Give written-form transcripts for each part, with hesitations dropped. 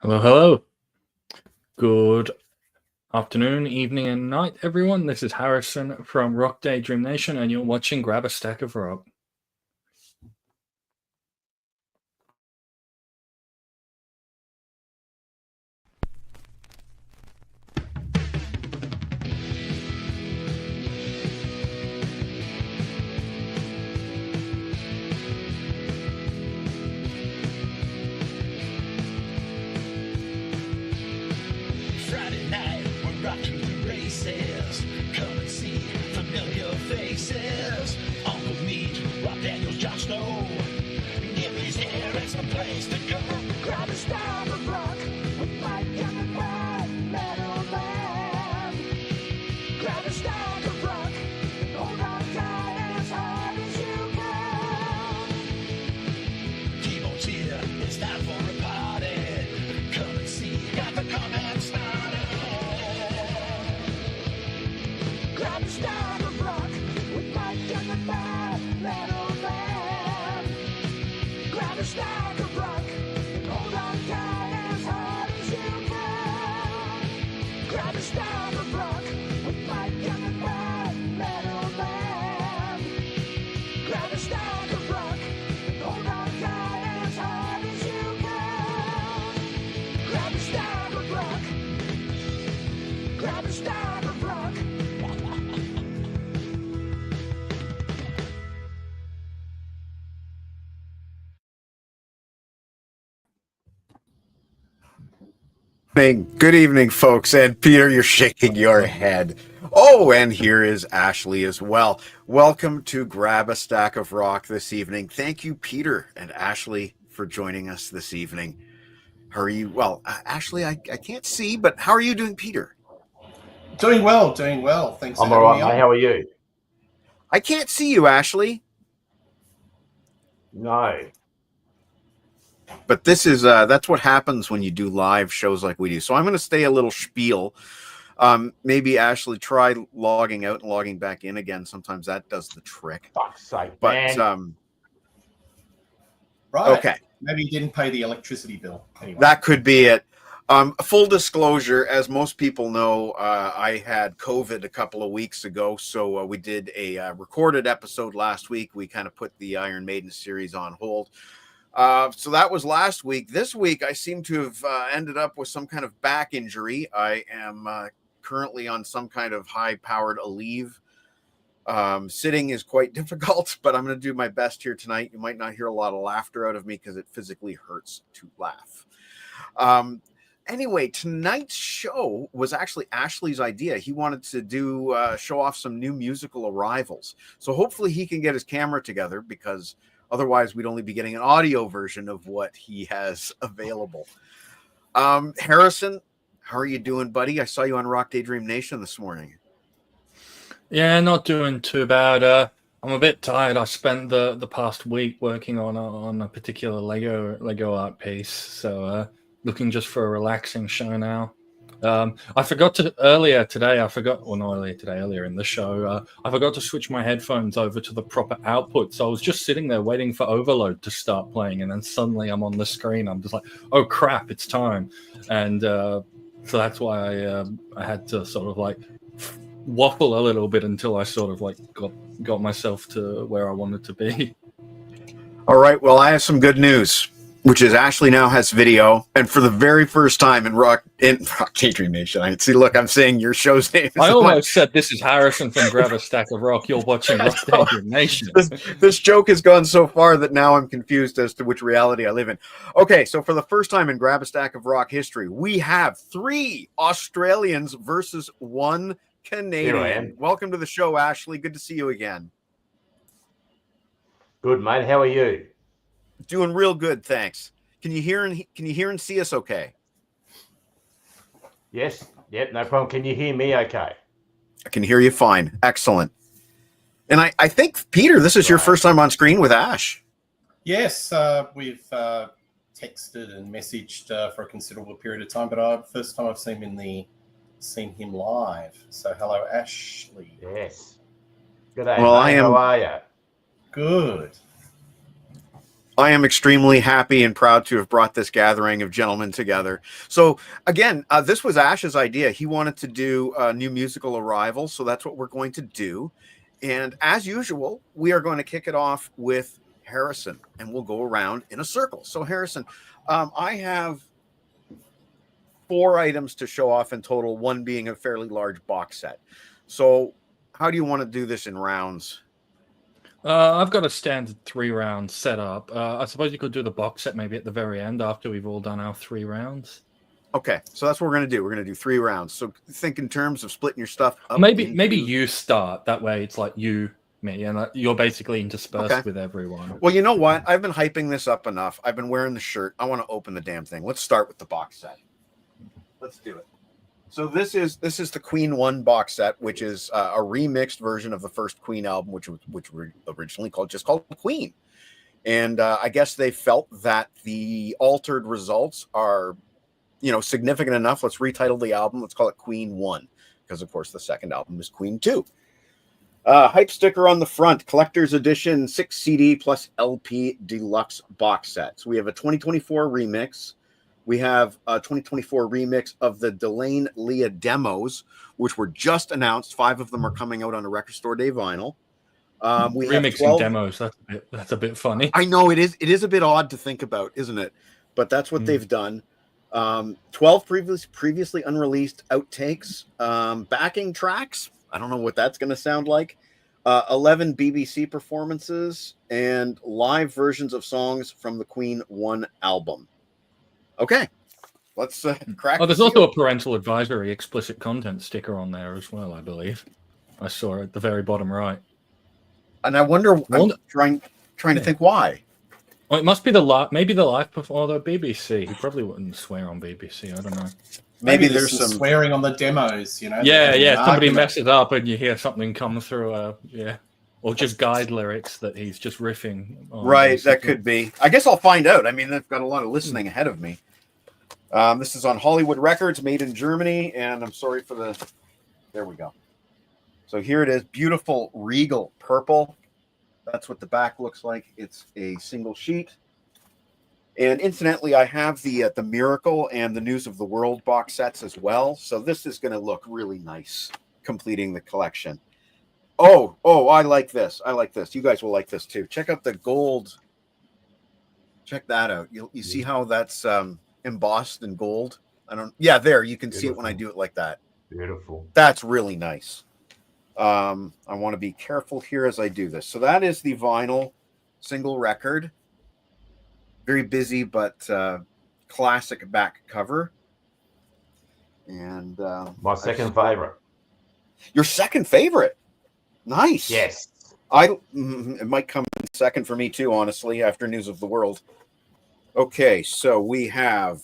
Hello, hello. Good afternoon, evening, and night, everyone. This is Harrison from Rock Daydream Nation, and you're watching Grab a Stack of Rock. Friday night, we're rocking the races. Come and see familiar faces. Uncle Meat, Rob Daniels, Jon Snow. Nippy's here, it's the place to go. Grab a star of rock with Mike and the man, Metal Man. Grab a star of rock and hold on tight as hard as you can. T-Bone's here, it's time for a party. Come and see, got the comment started. Grab a star of rock with Mike and the man, Metal Man. Grab a star of rock and hold on tight as hard as you can. Grab a star of rock with Mike and the man, Metal Man. Grab a star of rock and hold on tight as hard as you can. Grab a star of rock. Grab a star of rock. Good evening, folks. And Peter, you're shaking your head. Oh, and here is Ashley as well. Welcome to Grab a Stack of Rock this evening. Thank you, Peter and Ashley, for joining us this evening. How are you? Well, Ashley, I can't see, but how are you doing, Peter? Doing well. Thanks. I'm all right, mate. How are you? I can't see you, Ashley. No. But this is that's what happens when you do live shows like we do. So I'm going to stay a little spiel. Maybe Ashley try logging out and logging back in again. Sometimes that does the trick. Fuck's sake, But man. Right. Okay. Maybe you didn't pay the electricity bill. Anyway. That could be it. Full disclosure, as most people know, I had COVID a couple of weeks ago, so we did a recorded episode last week. We kind of put the Iron Maiden series on hold. So that was last week. This week, I seem to have ended up with some kind of back injury. I am currently on some kind of high-powered Aleve. Sitting is quite difficult, but I'm going to do my best here tonight. You might not hear a lot of laughter out of me because it physically hurts to laugh. Anyway, tonight's show was actually Ashley's idea. He wanted to do show off some new musical arrivals. So hopefully he can get his camera together, because otherwise we'd only be getting an audio version of what he has available. Harrison, how are you doing, buddy? I saw you on Rock Daydream Nation this morning. Yeah, not doing too bad. I'm a bit tired. I spent the past week working on a particular Lego art piece, so looking just for a relaxing show now. I forgot to earlier in the show, I forgot to switch my headphones over to the proper output. So I was just sitting there waiting for Overload to start playing, and then suddenly I'm on the screen. I'm just like, oh crap, it's time. And so that's why I had to sort of like waffle a little bit until I sort of like got myself to where I wanted to be. All right, well, I have some good news, which is Ashley now has video, and for the very first time in Rock Daydream Nation. I see. Look, I'm saying your show's name. I almost said this is Harrison from Grab a Stack of Rock. You're watching Rock Daydream Nation. This joke has gone so far that now I'm confused as to which reality I live in. Okay, so for the first time in Grab a Stack of Rock history, we have 3 Australians versus 1 Canadian. Welcome to the show, Ashley. Good to see you again. Good, mate. How are you? Doing real good, thanks. Can you hear and see us okay? Yes. Yep, no problem. Can you hear me okay? I can hear you fine. Excellent. And I think, Peter, this is your first time on screen with Ash. Yes, we've texted and messaged for a considerable period of time, but first time I've seen him live. So hello, Ashley. Yes. Good day, well, mate. How are you? Good. I am extremely happy and proud to have brought this gathering of gentlemen together. So again, this was Ash's idea. He wanted to do a new musical arrival, so that's what we're going to do. And as usual, we are going to kick it off with Harrison, and we'll go around in a circle. So Harrison, I have 4 items to show off in total, one being a fairly large box set. So how do you want to do this in rounds? I've got a standard 3-round setup. I suppose you could do the box set maybe at the very end after we've all done our 3 rounds. Okay, so that's what we're going to do. We're going to do 3 rounds. So think in terms of splitting your stuff up. Maybe you start. That way it's like you, me, and you're basically interspersed with everyone. Well, you know what? I've been hyping this up enough. I've been wearing the shirt. I want to open the damn thing. Let's start with the box set. Let's do it. So this is the Queen 1 box set, which is a remixed version of the first Queen album, which were originally called Queen. And I guess they felt that the altered results are, significant enough. Let's retitle the album. Let's call it Queen 1, because of course the second album is Queen 2. Hype sticker on the front, collector's edition 6 CD plus LP deluxe box set. So we have a 2024 remix. We have a 2024 remix of the Delane Leah demos, which were just announced. 5 of them are coming out on a Record Store Day vinyl. We have remixing 12... demos. That's a bit funny. I know it is. It is a bit odd to think about, isn't it? But that's what they've done. 12 previously unreleased outtakes, backing tracks. I don't know what that's going to sound like. 11 BBC performances and live versions of songs from the Queen 1 album. Okay, let's crack. Oh, there's also a parental advisory explicit content sticker on there as well, I believe. I saw it at the very bottom right. And I wonder, I'm trying to think why. Well, it must be maybe the live before the BBC. He probably wouldn't swear on BBC. I don't know. Maybe there's some swearing on the demos, Yeah. Somebody messes up and you hear something come through. Or just guide lyrics that he's just riffing on. Right, that could be. I guess I'll find out. I mean, they've got a lot of listening ahead of me. This is on Hollywood Records, made in Germany, and I'm sorry for the... There we go. So here it is, beautiful regal purple. That's what the back looks like. It's a single sheet. And incidentally, I have the Miracle and the News of the World box sets as well. So this is going to look really nice, completing the collection. Oh, I like this. I like this. You guys will like this too. Check out the gold. Check that out. You see how that's embossed in gold? Yeah, there. You can see it when I do it like that. Beautiful. That's really nice. I want to be careful here as I do this. So that is the vinyl single record. Very busy, but classic back cover. And my second favorite. Your second favorite? Nice. Yes. It might come in second for me too, honestly, after News of the World. Okay, so we have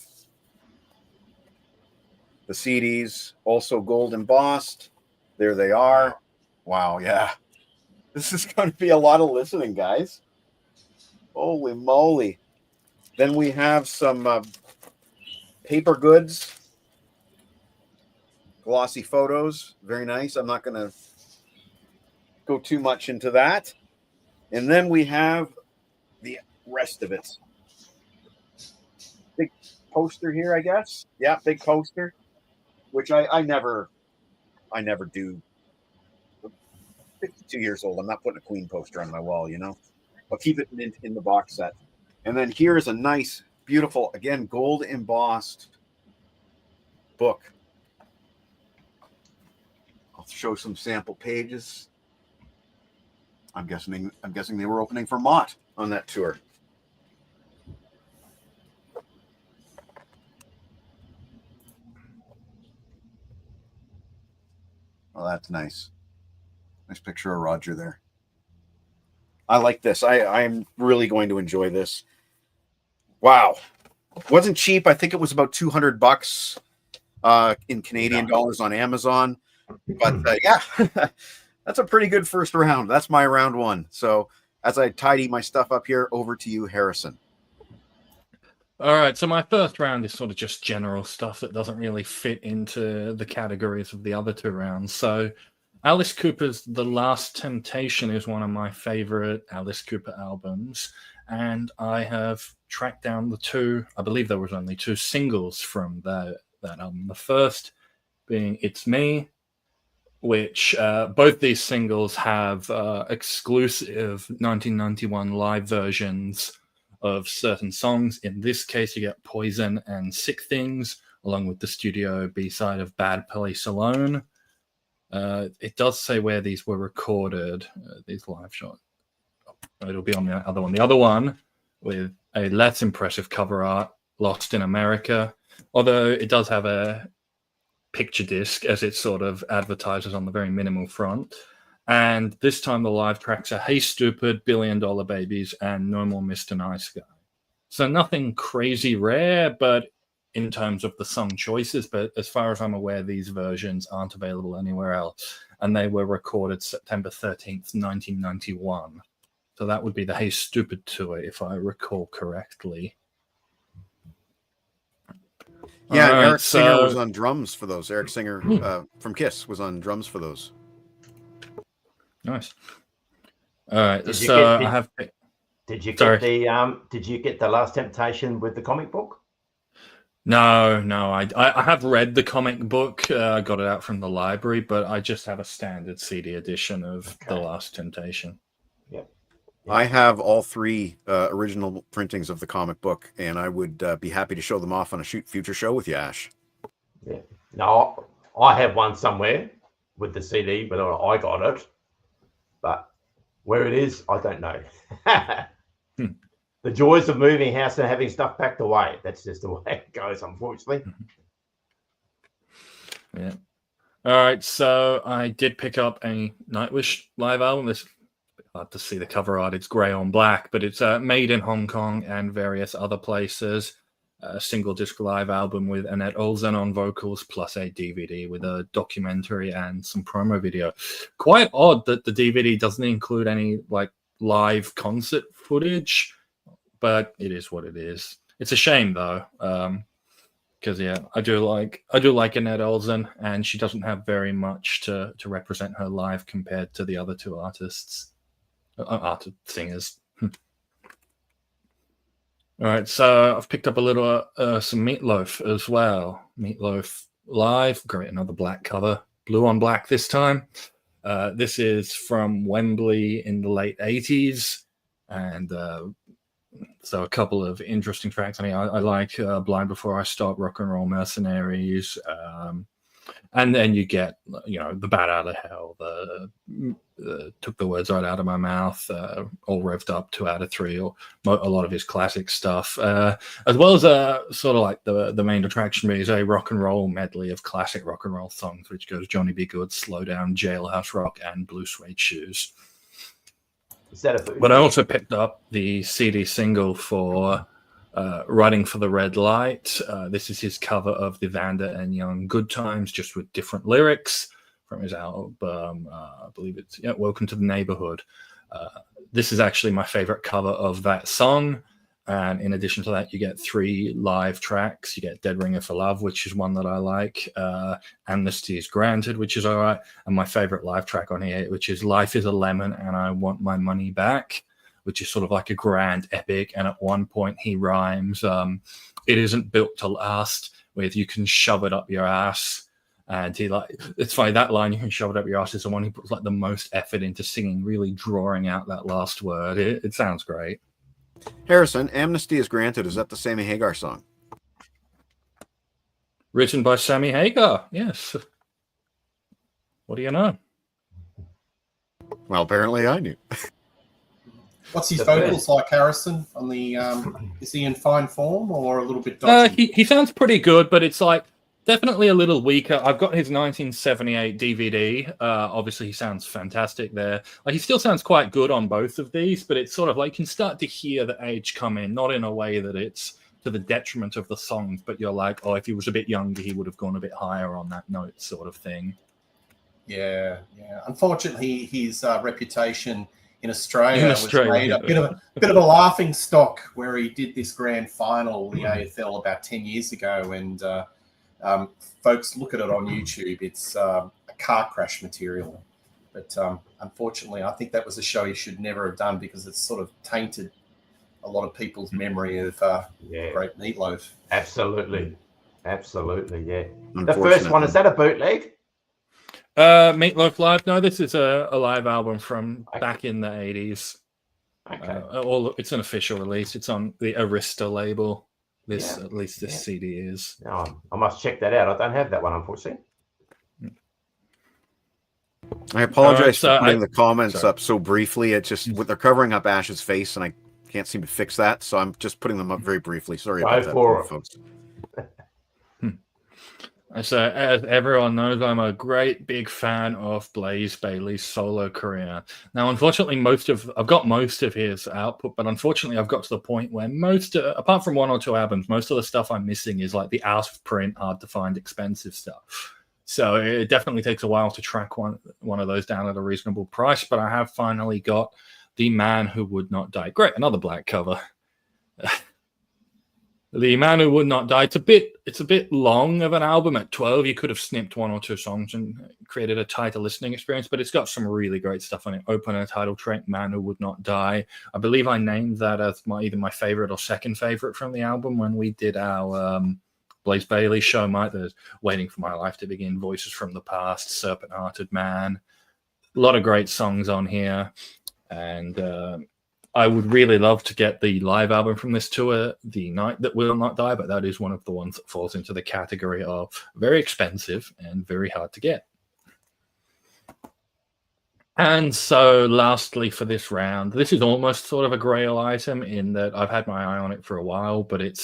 the CDs, also gold embossed. There they are. Wow, yeah. This is going to be a lot of listening, guys. Holy moly. Then we have some paper goods. Glossy photos. Very nice. I'm not going to go too much into that. And then we have the rest of it. Big poster here, I guess. Yeah, big poster. Which I never do. 52 years old. I'm not putting a Queen poster on my wall, I'll keep it in the box set. And then here's a nice, beautiful, again, gold embossed book. I'll show some sample pages. I'm guessing they were opening for Mott on that tour. Oh, that's nice. Nice picture of Roger there. I like this. I'm really going to enjoy this. Wow. Wasn't cheap. I think it was about $200 in Canadian dollars on Amazon. But yeah, that's a pretty good first round. That's my round one. So as I tidy my stuff up here, over to you, Harrison. All right, so my first round is sort of just general stuff that doesn't really fit into the categories of the other 2 rounds. So Alice Cooper's The Last Temptation is one of my favorite Alice Cooper albums, and I have tracked down the two, I believe there was only two singles from that album. The first being It's Me, which both these singles have exclusive 1991 live versions of certain songs. In this case, you get Poison and Sick Things, along with the studio B-side of Bad Police Alone. It does say where these were recorded, these live shots. It'll be on the other one. The other one, with a less impressive cover art, Lost in America, although it does have a picture disc, as it sort of advertises on the very minimal front. And this time the live tracks are Hey Stupid, $1 Billion Babies, and No More Mr. Nice Guy. So nothing crazy rare, but in terms of the song choices, but as far as I'm aware, these versions aren't available anywhere else. And they were recorded September 13th, 1991. So that would be the Hey Stupid tour, if I recall correctly. Yeah, All right, Eric Singer so- was on drums for those. Eric Singer from Kiss was on drums for those. Nice. All right, Did you so get- I have... Did you Sorry. get the Did you get The Last Temptation with the comic book? No, I have read the comic book. I got it out from the library, but I just have a standard CD edition of The Last Temptation. Yep. I have all three original printings of the comic book, and I would be happy to show them off on a future show with you, Ash. Yeah. No, I have one somewhere with the CD, but I got it. But where it is, I don't know. The joys of moving house and having stuff packed away. That's just the way it goes, unfortunately. Yeah. All right, so I did pick up a Nightwish live album. This hard to see the cover art. It's grey on black, but it's made in Hong Kong and various other places. A single disc live album with Annette Olsen on vocals, plus a DVD with a documentary and some promo video. Quite odd that the DVD doesn't include any like live concert footage, but it is what it is. It's a shame though, because I do like Annette Olsen, and she doesn't have very much to represent her live compared to the other two singers. All right, so I've picked up a little some Meatloaf as well. Meatloaf live, great, another black cover, blue on black this time. This is from Wembley in the late 80s, and so a couple of interesting tracks. I mean, I like Blind Before I Stop, Rock and Roll Mercenaries, and then you get, The Bat Out of Hell, Took the Words Right Out of My Mouth, All Revved Up, 2 out of 3, or a lot of his classic stuff, as well as sort of like the main attraction is a rock and roll medley of classic rock and roll songs, which goes Johnny B. Good, Slow Down, Jailhouse Rock, and Blue Suede Shoes. Is that a food? But I also picked up the CD single for Riding for the Red Light. This is his cover of the Vanda and Young Good Times, just with different lyrics from his album. I believe it's Welcome to the Neighborhood. This is actually my favorite cover of that song. And in addition to that, you get 3 live tracks. You get Dead Ringer for Love, which is one that I like. Amnesty is Granted, which is all right. And my favorite live track on here, which is Life is a Lemon and I Want My Money Back, which is sort of like a grand epic. And at one point he rhymes, it isn't built to last, with you can shove it up your ass. And it's funny, that line, you can shove it up your ass, is the one he puts like the most effort into singing, really drawing out that last word. It sounds great. Harrison, Amnesty is Granted. Is that the Sammy Hagar song? Written by Sammy Hagar, yes. What do you know? Well, apparently I knew. What's his vocals like, Harrison? On the is he in fine form or a little bit dodgy? He sounds pretty good, but it's like definitely a little weaker. I've got his 1978 DVD. Obviously, he sounds fantastic there. Like, he still sounds quite good on both of these, but it's sort of like you can start to hear the age come in, not in a way that it's to the detriment of the songs, but you're like, oh, if he was a bit younger, he would have gone a bit higher on that note, sort of thing. Yeah. Unfortunately, his reputation in Australia was made a bit of a laughing stock, where he did this grand final, the AFL, about 10 years ago, and folks, look at it on YouTube. It's a car crash material. But unfortunately, I think that was a show he should never have done because it's sort of tainted a lot of people's memory of Great Meatloaf. Absolutely, yeah. The first one, is that a bootleg? Meatloaf Live. No, this is a live album from back in the 80s. Okay. It's an official release. It's on the Arista label. At least this CD is. Oh, I must check that out. I don't have that one, unfortunately. I apologize for putting the comments up so briefly. It's just they're covering up Ash's face, and I can't seem to fix that, so I'm just putting them up very briefly. Sorry about that, folks. So, as everyone knows, I'm a great big fan of Blaze Bayley's solo career. Now, unfortunately, I've got most of his output, but unfortunately, I've got to the point where apart from one or two albums, most of the stuff I'm missing is like the out of print, hard to find, expensive stuff. So it definitely takes a while to track one of those down at a reasonable price, but I have finally got The Man Who Would Not Die. Great, another black cover. The Man Who Would Not Die. It's a bit long of an album. At 12, you could have snipped one or two songs and created a tighter listening experience, but it's got some really great stuff on it. Opener title track, Man Who Would Not Die. I believe I named that as either my favorite or second favorite from the album when we did our Blaze Bayley show. There's Waiting for My Life to Begin, Voices from the Past, Serpent Hearted Man. A lot of great songs on here. And I would really love to get the live album from this tour, The Night That Will Not Die, but that is one of the ones that falls into the category of very expensive and very hard to get. And so lastly for this round, this is almost sort of a grail item in that I've had my eye on it for a while, but it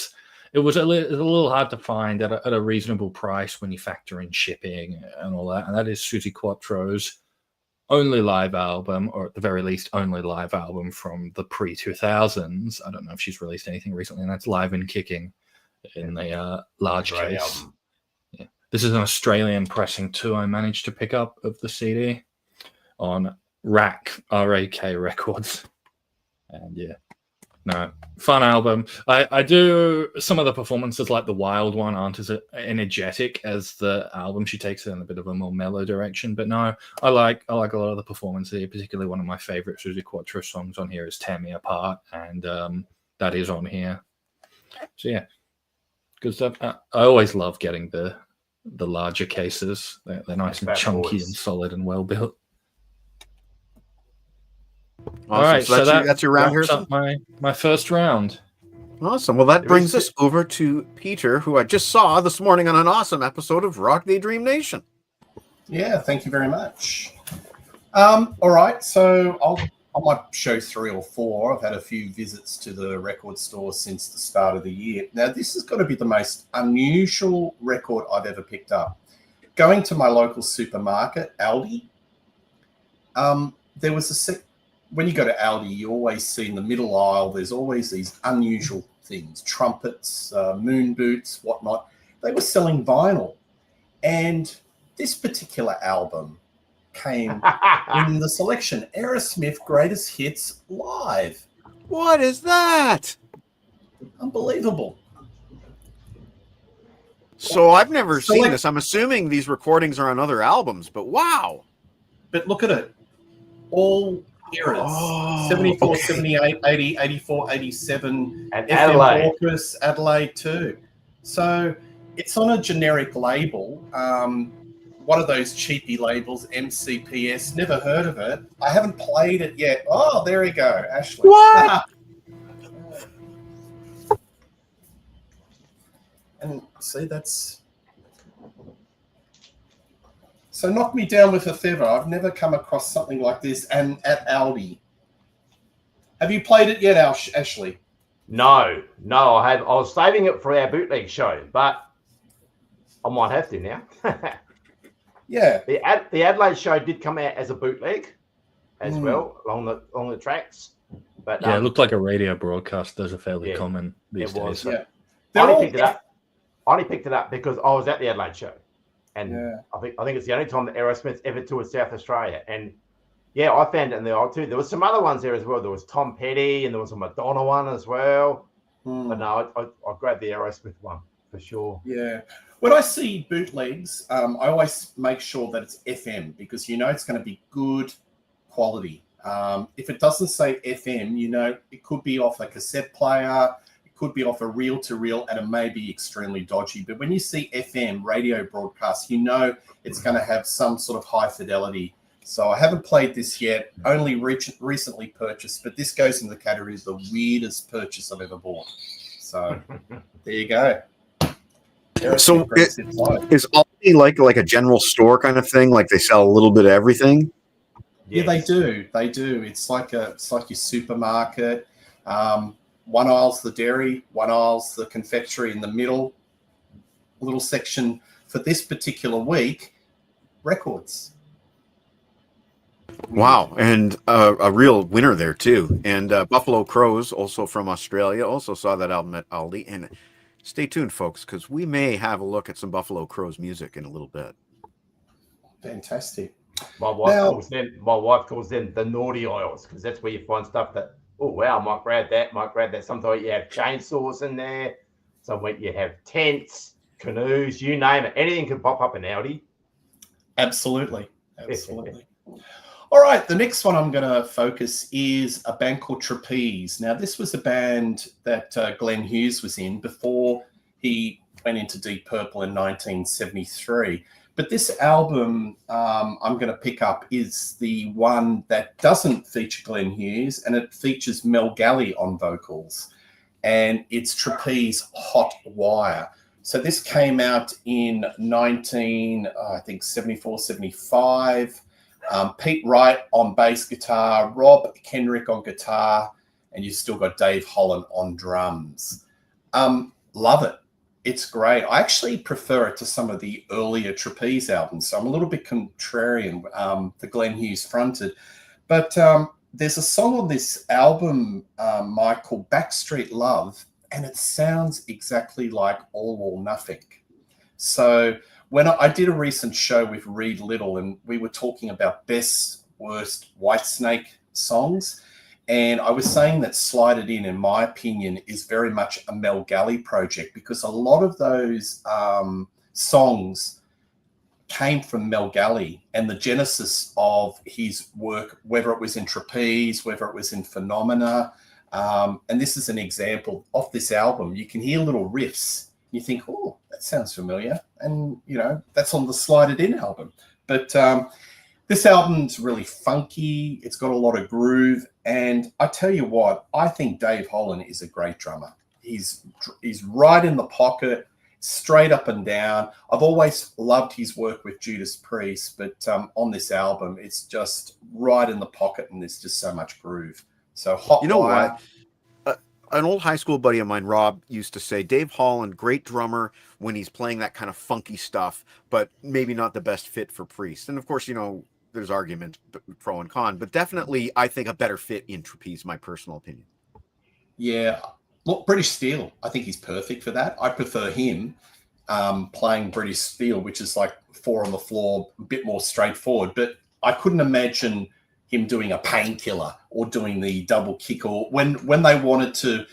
was a little hard to find at a reasonable price when you factor in shipping and all that, and that is Suzi Quatro's only live album, or at the very least, only live album from the pre-2000s. I don't know if she's released anything recently, and that's Live and Kicking in the large case. Yeah. This is an Australian pressing too. I managed to pick up of the CD on RAK Records. And yeah. No, fun album. I do some of the performances, like the Wild one, aren't as energetic as the album. She takes it in a bit of a more mellow direction. But no, I like a lot of the performances here. Particularly one of my favorite Suzi Quatro songs on here is "Tear Me Apart," and that is on here. So yeah, good stuff. I always love getting the larger cases. They're nice and chunky and solid and well built. Awesome. All right, so that's your round, Harrison? My first round. Awesome. Well, that brings us over to Peter, who I just saw this morning on an awesome episode of Rock Daydream Nation. Yeah, thank you very much. All right, so I might show 3 or 4. I've had a few visits to the record store since the start of the year. Now, this has got to be the most unusual record I've ever picked up. Going to my local supermarket, Aldi, there was when you go to Aldi, you always see in the middle aisle, there's always these unusual things, trumpets, moon boots, whatnot. They were selling vinyl. And this particular album came in the selection, Aerosmith Greatest Hits Live. What is that? Unbelievable. So I've never seen this. I'm assuming these recordings are on other albums, but wow. But look at it. All eras. 74, okay. 78, 80, 84, 87. And FM Adelaide. Orcus, Adelaide too. So it's on a generic label. One of those cheapy labels, MCPS. Never heard of it. I haven't played it yet. Oh, there we go, Ashley. What? And see, that's... So knock me down with a feather. I've never come across something like this, and at Aldi. Have you played it yet, Ashley? No, I was saving it for our bootleg show, but I might have to now. Yeah. The Adelaide show did come out as a bootleg as well along the tracks. But yeah, it looked like a radio broadcast. Those are fairly common these days. Yeah. I only picked it up because I was at the Adelaide show. And I think it's the only time that Aerosmith ever toured South Australia. And yeah, I found it in there too. There was some other ones there as well. There was Tom Petty and there was a Madonna one as well. But no, I grabbed the Aerosmith one. for sure. Yeah. When I see bootlegs, I always make sure that it's FM because it's going to be good quality. If it doesn't say FM, it could be off a cassette player, it could be off a reel-to-reel, and it may be extremely dodgy. But when you see FM radio broadcast, it's going to have some sort of high fidelity. So I haven't played this yet, only recently purchased, but this goes in the category of the weirdest purchase I've ever bought. So there you go. So is Aldi like a general store kind of thing? Like they sell a little bit of everything? Yeah, they do. They do. It's like your supermarket. One aisle's the dairy, one aisle's the confectionery in the middle. A little section for this particular week, records. Wow, and a real winner there too. And Buffalo Crows, also from Australia, also saw that album at Aldi. And stay tuned, folks, because we may have a look at some Buffalo Crows music in a little bit. Fantastic. My wife calls them the naughty aisles because that's where you find stuff that, oh wow, might grab that. Sometimes you have chainsaws in there. Somewhere you have tents, canoes, you name it. Anything can pop up in Aldi. Absolutely. All right, the next one I'm going to focus is a band called Trapeze. Now, this was a band that Glenn Hughes was in before he went into Deep Purple in 1973. But this album I'm going to pick up is the one that doesn't feature Glenn Hughes, and it features Mel Galley on vocals. And it's Trapeze Hot Wire. So this came out in 74, 75. Pete Wright on bass guitar, Rob Kenrick on guitar, and you've still got Dave Holland on drums. Love it. It's great. I actually prefer it to some of the earlier Trapeze albums, so I'm a little bit contrarian, the Glenn Hughes fronted. But there's a song on this album, Mike, called Backstreet Love, and it sounds exactly like All or Nothing. So when I did a recent show with Reed Little, and we were talking about best, worst Whitesnake songs, and I was saying that Slide It In my opinion, is very much a Mel Galley project because a lot of those songs came from Mel Galley and the genesis of his work, whether it was in Trapeze, whether it was in Phenomena. And this is an example of this album. You can hear little riffs. You think, oh, that sounds familiar. And, that's on the Slide It In album. But this album's really funky. It's got a lot of groove. And I tell you what, I think Dave Holland is a great drummer. He's right in the pocket, straight up and down. I've always loved his work with Judas Priest, but on this album, it's just right in the pocket and there's just so much groove. So Hot Wire. What? An old high school buddy of mine, Rob, used to say Dave Holland, great drummer when he's playing that kind of funky stuff, but maybe not the best fit for Priest. And of course, there's argument pro and con, but definitely I think a better fit in Trapeze, my personal opinion. Yeah. Look, British Steel, I think he's perfect for that. I prefer him playing British Steel, which is like 4 on the floor, a bit more straightforward. But I couldn't imagine him doing a Painkiller or doing the double kick, or when they wanted to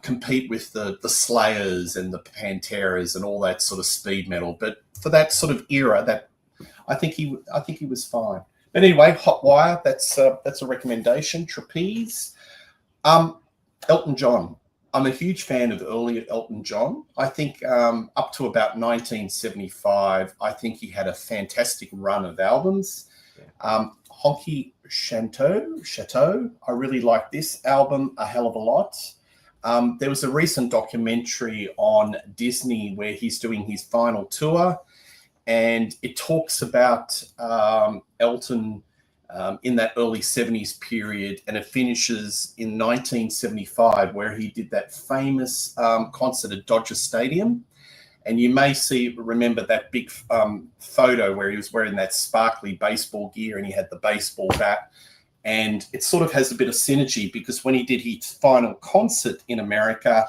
compete with the Slayers and the Panteras and all that sort of speed metal. But for that sort of era, that I think he was fine. But anyway, Hot Wire, that's a recommendation. Trapeze, Elton John. I'm a huge fan of early Elton John. I think up to about 1975, I think he had a fantastic run of albums. Honky Chateau. I really like this album a hell of a lot. There was a recent documentary on Disney where he's doing his final tour, and it talks about Elton in that early 70s period, and it finishes in 1975 where he did that famous concert at Dodger Stadium. And you may remember that big photo where he was wearing that sparkly baseball gear and he had the baseball bat. And it sort of has a bit of synergy because when he did his final concert in America,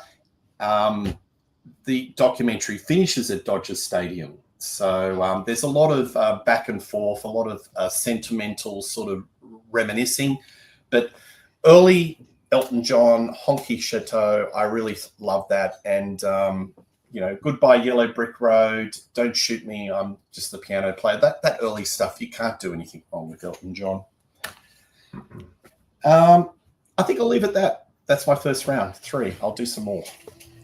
the documentary finishes at Dodger Stadium. So there's a lot of back and forth, a lot of sentimental sort of reminiscing. But early Elton John, Honky Chateau, I really love that. And Goodbye Yellow Brick Road, Don't Shoot Me, I'm Just the Piano Player. That early stuff, you can't do anything wrong with Elton John. I think I'll leave it at that. That's my first round, 3. I'll do some more.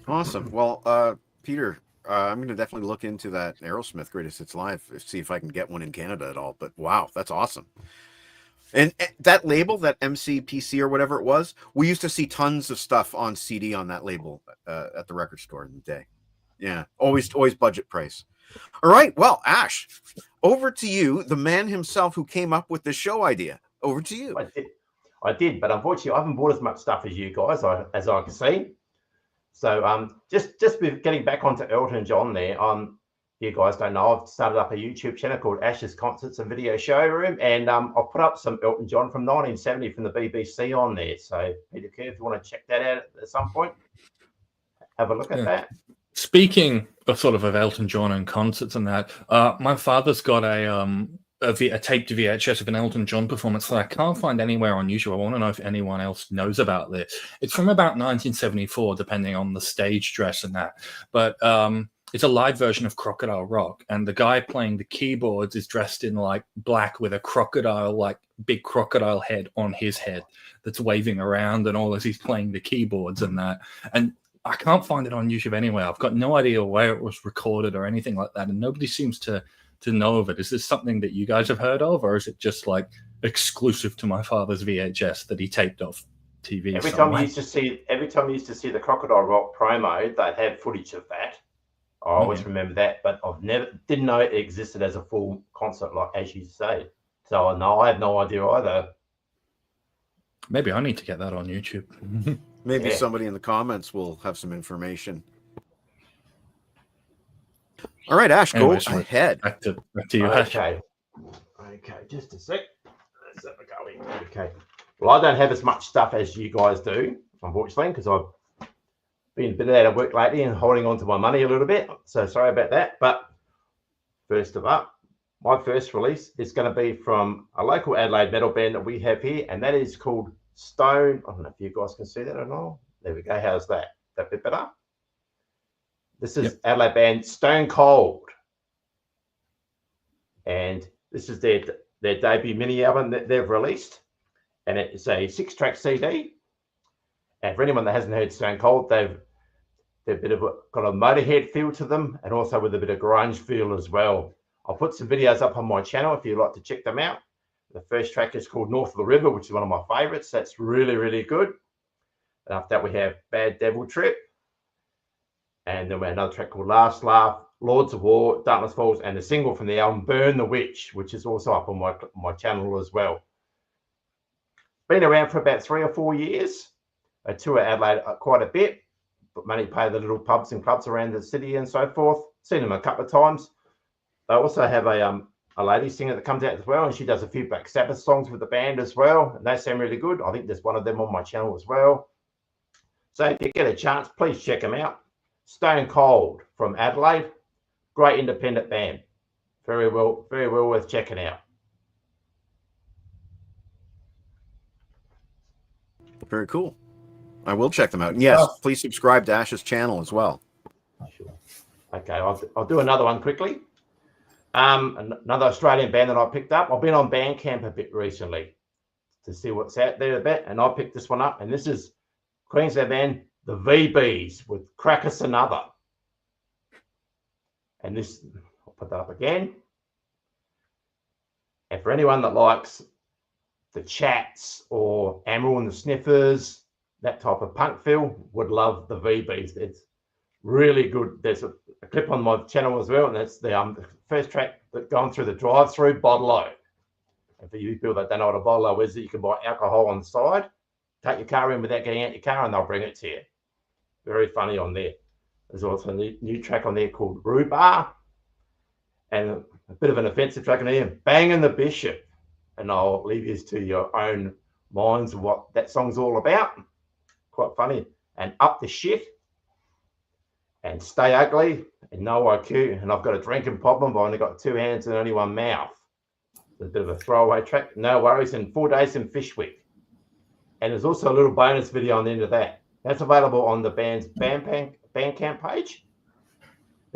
Awesome. Well, Peter, I'm going to definitely look into that Aerosmith Greatest Hits Live, see if I can get one in Canada at all. But wow, that's awesome. And that label, that MCPC or whatever it was, we used to see tons of stuff on CD on that label at the record store in the day. Yeah, always budget price. All right, well, Ash, over to you, the man himself who came up with the show idea. Over to you. I did, but unfortunately, I haven't bought as much stuff as you guys, as I can see. So just getting back onto Elton John there, you guys don't know, I've started up a YouTube channel called Ash's Concerts and Video Showroom, and I'll put up some Elton John from 1970 from the BBC on there. So, Peter Kerr, if you want to check that out at some point, have a look at that. Speaking of Elton John and concerts and that, my father's got a taped VHS of an Elton John performance that I can't find anywhere on YouTube. I want to know if anyone else knows about this. It's from about 1974, depending on the stage dress and that. But it's a live version of Crocodile Rock, and the guy playing the keyboards is dressed in like black with a crocodile, like big crocodile head on his head that's waving around and all as he's playing the keyboards and that. And I can't find it on YouTube anywhere. I've got no idea where it was recorded or anything like that, and nobody seems to know of it. Is this something that you guys have heard of, or is it just like exclusive to my father's VHS that he taped off TV? Every time you used to see the Crocodile Rock promo, they'd have footage of that. I always remember that, but didn't know it existed as a full concert, like as you say. So no, I had no idea either. Maybe I need to get that on YouTube. Maybe somebody in the comments will have some information. All right, Ash, go ahead. Back to you, Ash. Okay, just a sec. Let's have a go. Okay. Well, I don't have as much stuff as you guys do, unfortunately, because I've been a bit out of work lately and holding on to my money a little bit. So sorry about that. But first of all, my first release is going to be from a local Adelaide metal band that we have here, and that is called Stone. I don't know if you guys can see that or not. There we go. How's that? That bit better? This is Adelaide band Stone Cold. And this is their debut mini album that they've released. And it's a 6-track CD. And for anyone that hasn't heard Stone Cold, they've got a Motorhead feel to them, and also with a bit of grunge feel as well. I'll put some videos up on my channel if you'd like to check them out. The first track is called North of the River, which is one of my favorites. That's really, really good. And after that, we have Bad Devil Trip. And then we have another track called Last Laugh, Lords of War, Darkness Falls, and the single from the album Burn the Witch, which is also up on my channel as well. Been around for about 3 or 4 years. I tour Adelaide quite a bit, but mainly play the little pubs and clubs around the city and so forth. Seen them a couple of times. They also have a lady singer that comes out as well, and she does a few Black Sabbath songs with the band as well, and they sound really good. I think there's one of them on my channel as well. So if you get a chance, please check them out. Stone Cold from Adelaide, great independent band. Very well worth checking out. Very cool. I will check them out. And yes, please subscribe to Ash's channel as well. Sure. Okay, I'll do another one quickly. Another Australian band that I picked up. I've been on Bandcamp a bit recently to see what's out there a bit, and I picked this one up. And this is Queensland band, the VBs, with Crack Us Another. And this, I'll put that up again. And for anyone that likes the Chats or Amaral and the Sniffers, that type of punk feel, would love the VBs. It's really good. There's a clip on my channel as well, and that's the first track that going through the drive-through, Bottle-O. And for you people that don't know what a Bottle-O is, you can buy alcohol on the side, take your car in without getting out your car, and they'll bring it to you. Very funny on there. There's also a new track on there called Rhubarb, and a bit of an offensive track on there, Banging the Bishop. And I'll leave you to your own minds of what that song's all about. Quite funny. And Up the Shit, and Stay Ugly, and No IQ, and I've got a drinking problem, but I've only got 2 hands and only 1 mouth. It's a bit of a throwaway track. No Worries, and 4 Days in Fishwick. And there's also a little bonus video on the end of that. That's available on the band's Bandcamp page.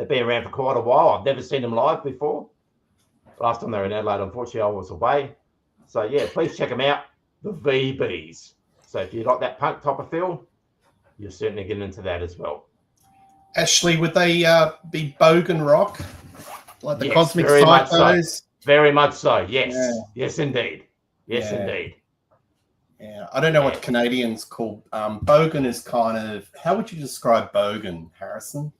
They've been around for quite a while. I've never seen them live before. Last time they were in Adelaide, unfortunately, I was away. So, yeah, please check them out. The VBs. So if you like that punk type of feel, you're certainly getting into that as well. Ashley, would they be bogan rock? Like the Cosmic very much Psychos? so. Very much so, yes. Yeah. Yes, indeed. Yes, indeed. Yeah, I don't know what Canadians call bogan. Is kind of, how would you describe bogan, Harrison?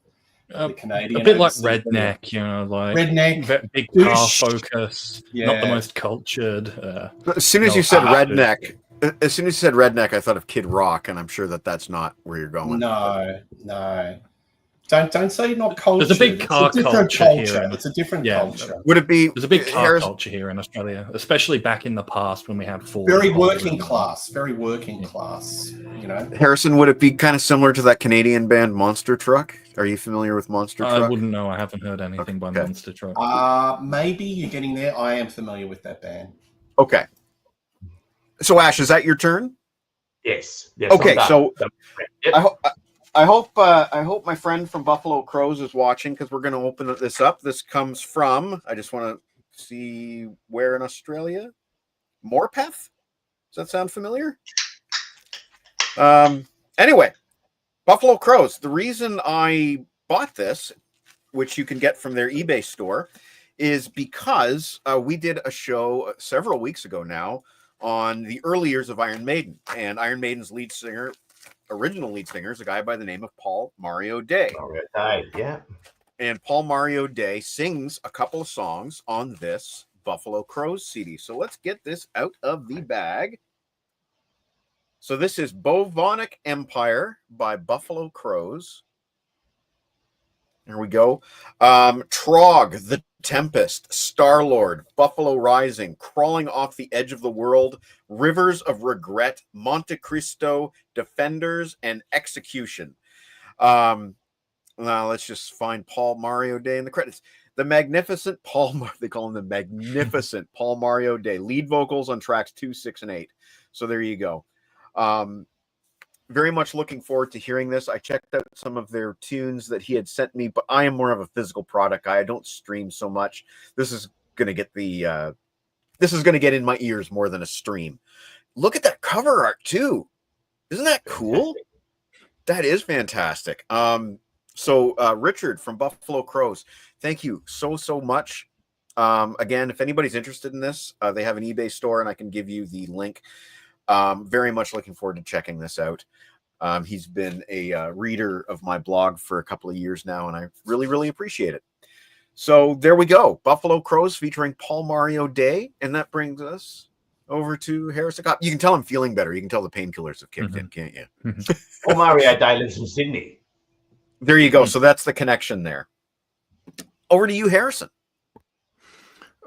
The Canadian, a bit like redneck, you know, like redneck, big car focus, not the most cultured. As soon as you said redneck, I thought of Kid Rock, and I'm sure that's not where you're going. No. Don't say not culture. There's a big car culture here. It's a different culture. Would it be? There's a big car culture here in Australia, especially back in the past when we had Ford. Very working class. You know, Harrison, would it be kind of similar to that Canadian band Monster Truck? Are you familiar with Monster Truck? I wouldn't know. I haven't heard anything by Monster Truck. Maybe you're getting there. I am familiar with that band. Okay. So Ash, is that your turn? Yes. Okay. So I hope my friend from Buffalo Crows is watching, because we're going to open this up. This comes from, I just want to see where in Australia. Morpeth? Does that sound familiar? Anyway, Buffalo Crows. The reason I bought this, which you can get from their eBay store, is because we did a show several weeks ago now on the early years of Iron Maiden, and Iron Maiden's original lead singer is a guy by the name of Paul Mario Day. Yeah. And Paul Mario Day sings a couple of songs on this Buffalo Crows CD. So let's get this out of the bag. So this is Bovonic Empire by Buffalo Crows. Here we go. Trog, The Tempest, Star-Lord, Buffalo Rising, Crawling Off the Edge of the World, Rivers of Regret, Monte Cristo, Defenders, and Execution. Now let's just find Paul Mario Day in the credits. The magnificent they call him the magnificent Paul Mario Day. Lead vocals on tracks 2, 6, and 8. So there you go. Very much looking forward to hearing this. I checked out some of their tunes that he had sent me, but I am more of a physical product guy. I don't stream so much. This is going to get in my ears more than a stream. Look at that cover art too. Isn't that cool? That is fantastic. So Richard from Buffalo Crows, thank you so much. Again, if anybody's interested in this, they have an eBay store, and I can give you the link. Very much looking forward to checking this out. He's been a reader of my blog for a couple of years now, and I really appreciate it. So there we go. Buffalo Crows featuring Paul Mario Day. And that brings us over to Harrison Kopp. You can tell I'm feeling better. You can tell the painkillers have kicked in, can't you? Paul Mario Day lives in Sydney. There you go. So that's the connection there. Over to you, Harrison.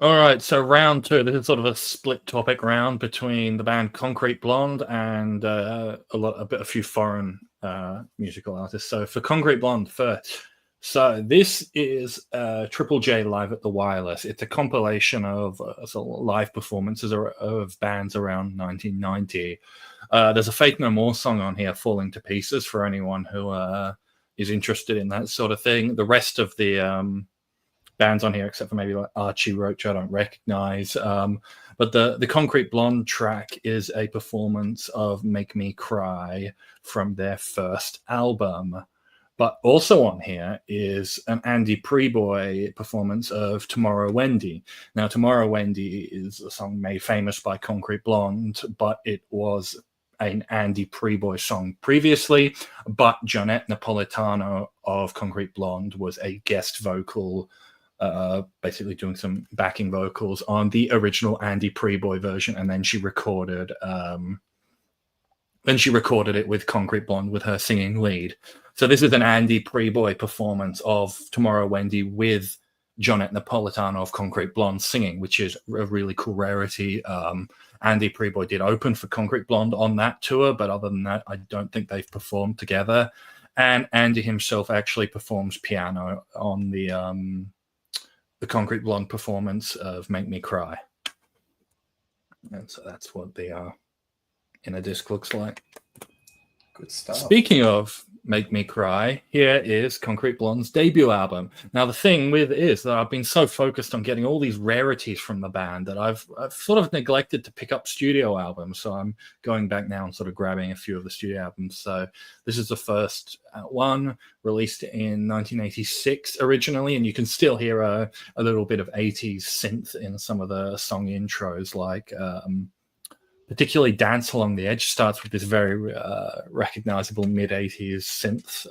All right, so round two. This is sort of a split topic round between the band Concrete Blonde and a few foreign musical artists. So for Concrete Blonde first. So this is Triple J Live at the Wireless. It's a compilation of live performances of bands around 1990. There's a Faith No More song on here, Falling to Pieces, for anyone who is interested in that sort of thing. The rest of the bands on here, except for maybe like Archie Roach, I don't recognize. But the Concrete Blonde track is a performance of Make Me Cry from their first album. But also on here is an Andy Preboy performance of Tomorrow Wendy. Now, Tomorrow Wendy is a song made famous by Concrete Blonde, but it was an Andy Preboy song previously. But Jonette Napolitano of Concrete Blonde was a guest vocal, basically doing some backing vocals on the original Andy Preboy version, and then she recorded it with Concrete Blonde with her singing lead. So this is an Andy Preboy performance of Tomorrow Wendy with Jonette Napolitano of Concrete Blonde singing, which is a really cool rarity. Andy Preboy did open for Concrete Blonde on that tour, but other than that, I don't think they've performed together. And Andy himself actually performs piano on the Concrete Blonde performance of Make Me Cry. And so that's what the inner disc looks like. Good stuff. Speaking of Make Me Cry. Here is Concrete Blonde's debut album. Now, the thing with it is that I've been so focused on getting all these rarities from the band that I've sort of neglected to pick up studio albums. So I'm going back now and sort of grabbing a few of the studio albums. So this is the first one, released in 1986 originally, and you can still hear a little bit of 80s synth in some of the song intros, like particularly Dance Along the Edge starts with this very recognizable mid-80s synth.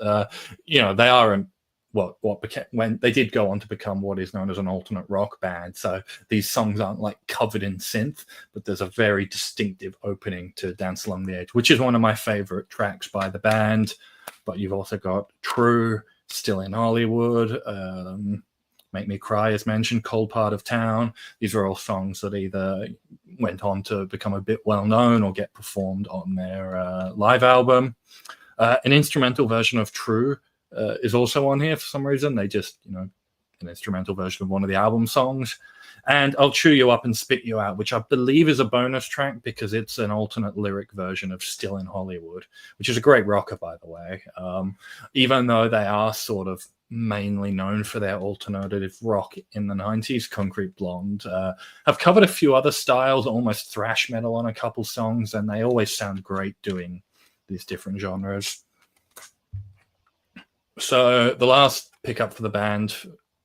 They are what became, when they did go on to become what is known as an alternate rock band. So these songs aren't like covered in synth, but there's a very distinctive opening to Dance Along the Edge, which is one of my favorite tracks by the band. But you've also got True, Still in Hollywood, Make Me Cry, as mentioned, Cold Part of Town. These are all songs that either went on to become a bit well-known or get performed on their live album. An instrumental version of True is also on here for some reason. They just, an instrumental version of one of the album songs. And I'll Chew You Up and Spit You Out, which I believe is a bonus track because it's an alternate lyric version of Still in Hollywood, which is a great rocker, by the way. Even though they are sort of mainly known for their alternative rock in the 90s, Concrete Blonde have covered a few other styles, almost thrash metal on a couple songs, and they always sound great doing these different genres. So the last pickup for the band,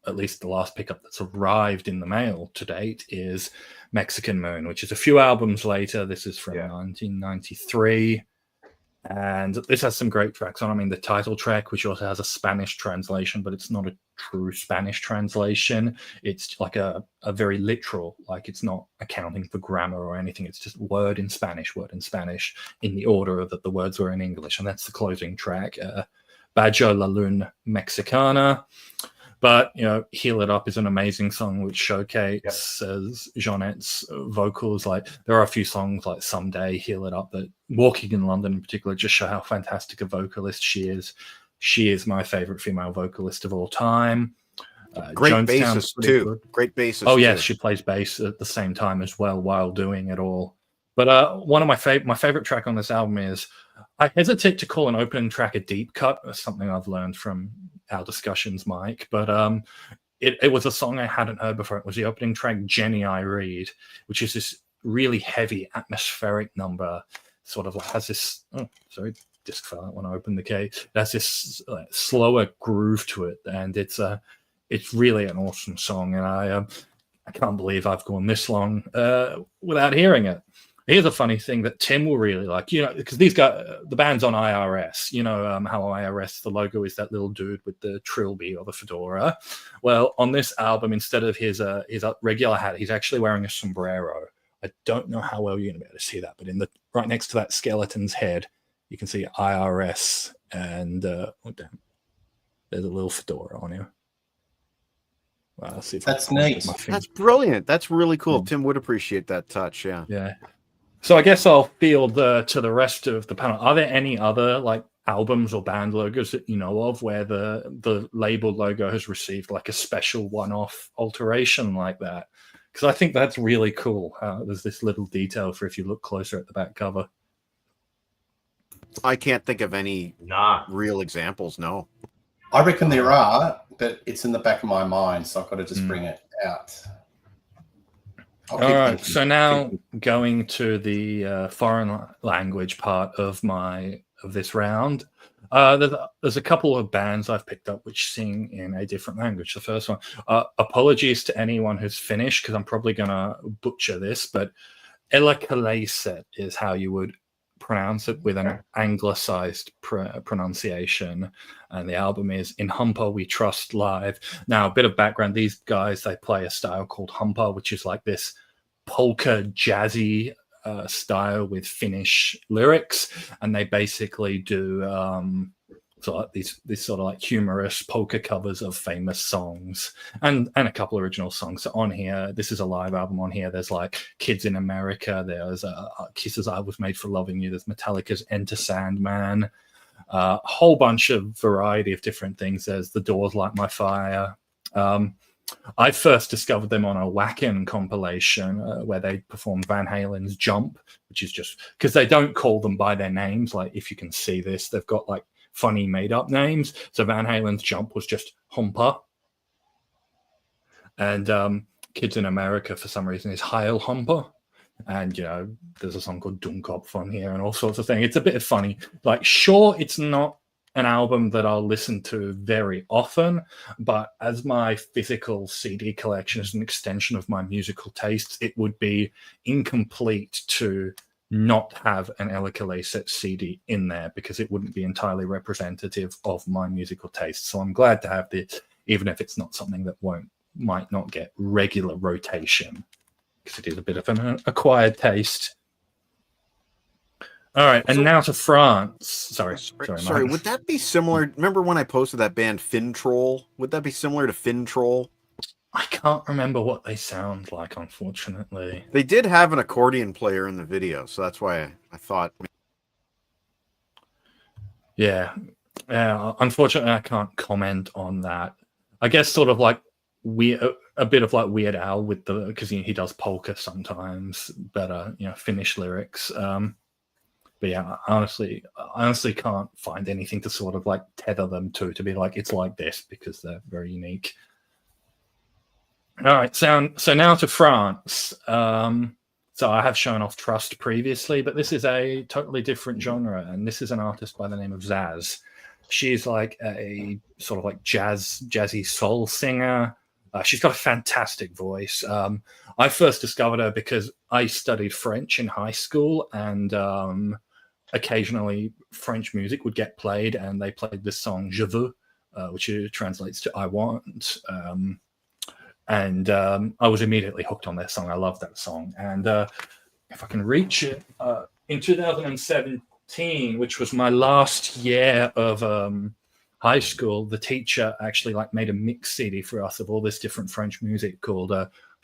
at least the last pickup that's arrived in the mail to date, is Mexican Moon, which is a few albums later. This is from 1993. And this has some great tracks on. I mean, the title track, which also has a Spanish translation, but it's not a true Spanish translation. It's like a very literal, like it's not accounting for grammar or anything. It's just word in Spanish in the order that the words were in English. And that's the closing track, Bajo La Luna Mexicana. But, Heal It Up is an amazing song which showcases Jeanette's vocals. Like, there are a few songs like Someday, Heal It Up, that Walking in London in particular just show how fantastic a vocalist she is. She is my favorite female vocalist of all time. Great bassist, too. Good. Great bassist. Oh, yes, she plays bass at the same time as well while doing it all. But one of my favorite track on this album is, I hesitate to call an opening track a deep cut. That's something I've learned from our discussions, Mike. But it was a song I hadn't heard before. It was the opening track, Jenny I Read, which is this really heavy atmospheric number. Sort of like has this. Oh, sorry, disc fell out when I opened the case. It has this slower groove to it, and it's really an awesome song. And I can't believe I've gone this long without hearing it. Here's a funny thing that Tim will really like, because these guys, the band's on IRS, how IRS, the logo is that little dude with the trilby or the fedora. Well, on this album, instead of his regular hat, he's actually wearing a sombrero. I don't know how well you're going to be able to see that, but right next to that skeleton's head, you can see IRS, and there's a little fedora on here. Well, let's see if that's neat. That's brilliant. That's really cool. Tim would appreciate that touch. Yeah. Yeah. So I guess I'll field to the rest of the panel. Are there any other like albums or band logos that you know of where the label logo has received like a special one-off alteration like that? Because I think that's really cool. There's this little detail for if you look closer at the back cover. I can't think of any real examples. No. I reckon there are, but it's in the back of my mind, so I've got to just bring it out. All right, so now going to the foreign language part of this round, there's a couple of bands I've picked up which sing in a different language. The first one, apologies to anyone who's Finnish because I'm probably going to butcher this, but Ella Kaleset is how you would pronounce it with an anglicized pronunciation, and the album is In Humpa We Trust Live. Now, a bit of background, these guys, they play a style called humpa, which is like this polka jazzy style with Finnish lyrics, and they basically do these sort of like humorous polka covers of famous songs and a couple of original songs. So on here, this is a live album. On here there's like Kids in America, there's Kisses I Was Made for Loving You, there's Metallica's Enter Sandman, a whole bunch of variety of different things. There's The Doors, Light My Fire. I first discovered them on a Wacken compilation where they performed Van Halen's Jump, which is just because they don't call them by their names. Like if you can see this, they've got like funny made-up names. So Van Halen's Jump was just Humper. And Kids in America, for some reason, is Heil Humper. And, there's a song called Dummkopf on here and all sorts of things. It's a bit funny. Like, sure, it's not an album that I'll listen to very often, but as my physical CD collection is an extension of my musical tastes, it would be incomplete to not have an Ella Set CD in there, because it wouldn't be entirely representative of my musical taste. So I'm glad to have this, even if it's not something that might not get regular rotation, because it is a bit of an acquired taste. All right, and now to France. Sorry, would that be similar? Remember when I posted that band Fin Troll? Would that be similar to Fin Troll? I can't remember what they sound like, unfortunately. They did have an accordion player in the video, so that's why I thought. Yeah, unfortunately, I can't comment on that. I guess sort of like a bit of like Weird Al with because he does polka sometimes, better, Finnish lyrics. But yeah, I honestly can't find anything to sort of like tether them to be like, it's like this, because they're very unique. All right, so now to France. So I have shown off Trust previously, but this is a totally different genre, and this is an artist by the name of Zaz. She's like a sort of like jazzy soul singer. She's got a fantastic voice. I first discovered her because I studied French in high school, and occasionally French music would get played, and they played this song Je veux, which translates to I want. And I was immediately hooked on that song. I love that song. And if I can reach it, in 2017, which was my last year of high school, the teacher actually like made a mix CD for us of all this different French music called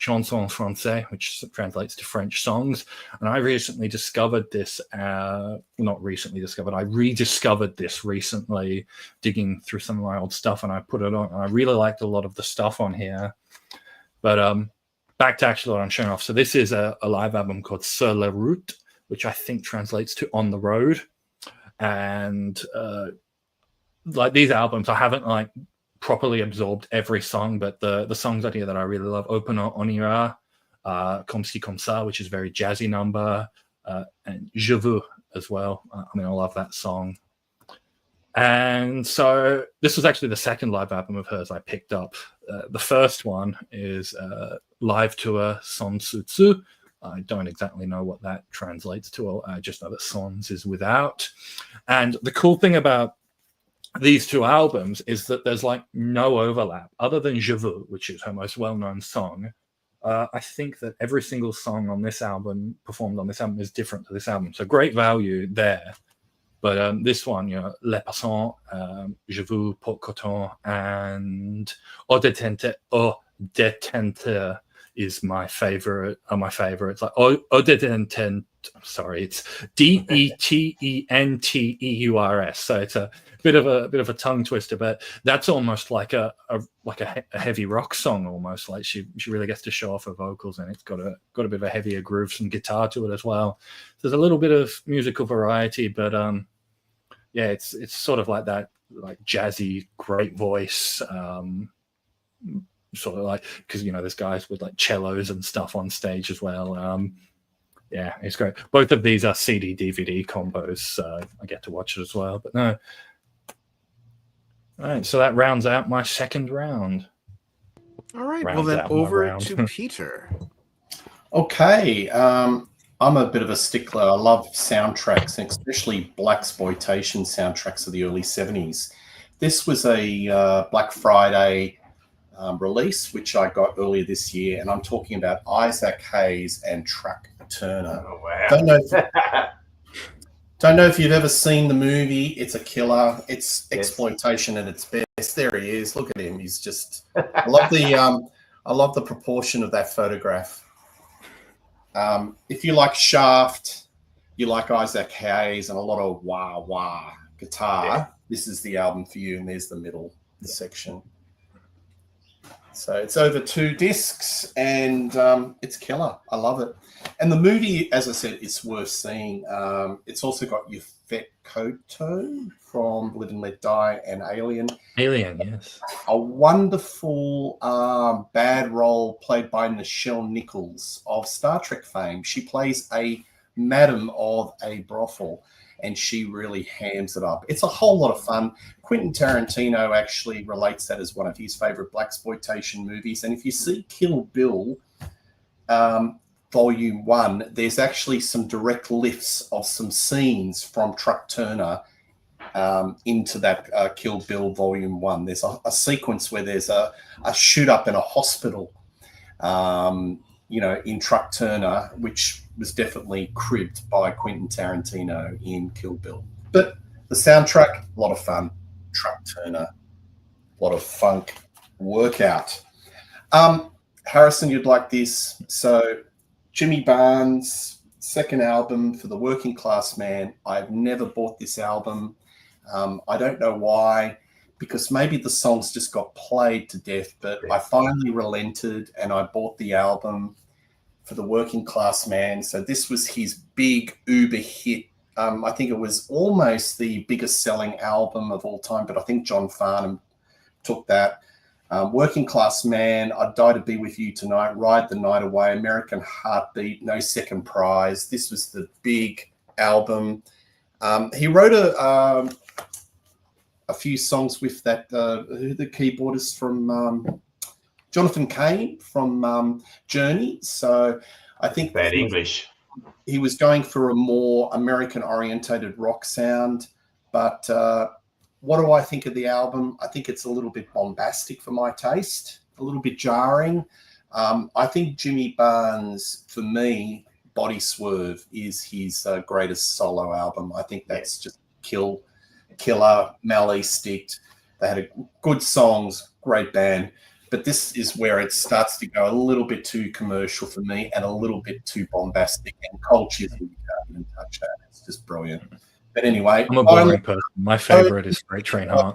Chansons Français, which translates to French songs. And I recently discovered this, not recently discovered, I rediscovered this recently, digging through some of my old stuff, and I put it on. And I really liked a lot of the stuff on here. But back to actually what I'm showing off. So this is a live album called Sur la route, which I think translates to On the Road. And like these albums, I haven't like properly absorbed every song, but the songs on here that I really love: Open on ira, Comme ci comme ça, which is a very jazzy number, and Je veux as well. I love that song. And so this was actually the second live album of hers I picked up. The first one is Live Tour Sans Sutsu. I don't exactly know what that translates to. I just know that sans is without. And the cool thing about these two albums is that there's like no overlap other than Je veux, which is her most well-known song. I think that every single song on this album, performed on this album, is different to this album. So great value there. But this one, Les Passants, Je veux, Porte Coton, and Au Détenteur is my favorite. My favorites, like Au Détenteur. Sorry, it's Detenteurs. So it's a bit of a tongue twister, but that's almost like a heavy rock song almost. Like she really gets to show off her vocals, and it's got a bit of a heavier groove, some guitar to it as well. There's a little bit of musical variety, but yeah, it's sort of like that, like jazzy, great voice, sort of like, because there's guys with like cellos and stuff on stage as well. Yeah, it's great. Both of these are CD DVD combos, so I get to watch it as well. But no. All right, so that rounds out my second round. All right, well then over to Peter. Okay, I'm a bit of a stickler. I love soundtracks, and especially blaxploitation soundtracks of the early 70s. This was a Black Friday release, which I got earlier this year, and I'm talking about Isaac Hayes and Truck Turner. Oh, wow. Don't know if you've ever seen the movie. It's a killer. It's exploitation at its best. There he is. Look at him. He's just. I love the proportion of that photograph. If you like Shaft, you like Isaac Hayes and a lot of wah wah guitar. This is the album for you. And there's the middle section. So it's over 2 discs, and it's killer. I love it. And the movie, as I said, it's worth seeing. It's also got Koto from Live and Let Die and Alien. Alien, yes. A wonderful bad role played by Nichelle Nichols of Star Trek fame. She plays a madam of a brothel, and she really hams it up. It's a whole lot of fun. Quentin Tarantino actually relates that as one of his favorite blaxploitation movies. And if you see Kill Bill Volume 1, there's actually some direct lifts of some scenes from Truck Turner into that Kill Bill Volume 1. There's a sequence where there's a shoot up in a hospital, in Truck Turner, which was definitely cribbed by Quentin Tarantino in Kill Bill. But the soundtrack, a lot of fun. Truck Turner, a lot of funk workout. Harrison, you'd like this. So Jimmy Barnes' second album for the Working Class Man. I've never bought this album. I don't know why, because maybe the songs just got played to death, but I finally relented and I bought the album for the Working Class Man. So this was his big uber hit. I think it was almost the biggest selling album of all time, but I think John Farnham took that. Working Class Man, I'd Die to Be With You Tonight, Ride the Night Away, American Heartbeat, No Second Prize. This was the big album. He wrote a few songs with that, the keyboardist from Jonathan Cain from Journey. So I think bad English. He was going for a more American-orientated rock sound. But what do I think of the album? I think it's a little bit bombastic for my taste, a little bit jarring. I think Jimmy Barnes, for me, Body Swerve is his greatest solo album. I think that's just killer. Mally Sticked. They had good songs, great band. But this is where it starts to go a little bit too commercial for me and a little bit too bombastic. And Cold Chisel, you can't even touch that. It's just brilliant. But anyway, I'm a boring person. My favorite is Freight Train Heart.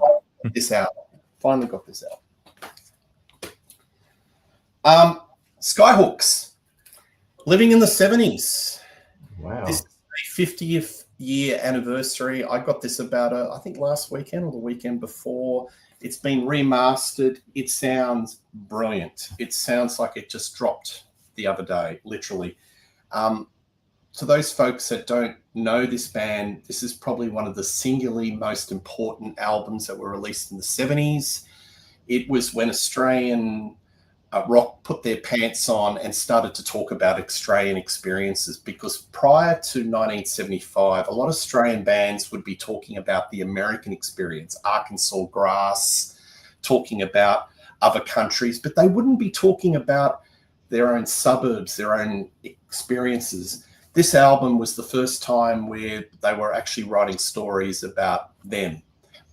This album. Finally got this album. Skyhooks. Living in the 70s. Wow. This is the 50th year anniversary. I got this about, I think last weekend or the weekend before. It's been remastered. It sounds brilliant. It sounds like it just dropped the other day, literally. To those folks that don't know this band, this is probably one of the singularly most important albums that were released in the 70s. It was when Australian rock put their pants on and started to talk about Australian experiences, because prior to 1975, a lot of Australian bands would be talking about the American experience, Arkansas Grass, talking about other countries, but they wouldn't be talking about their own suburbs, their own experiences. This album was the first time where they were actually writing stories about them,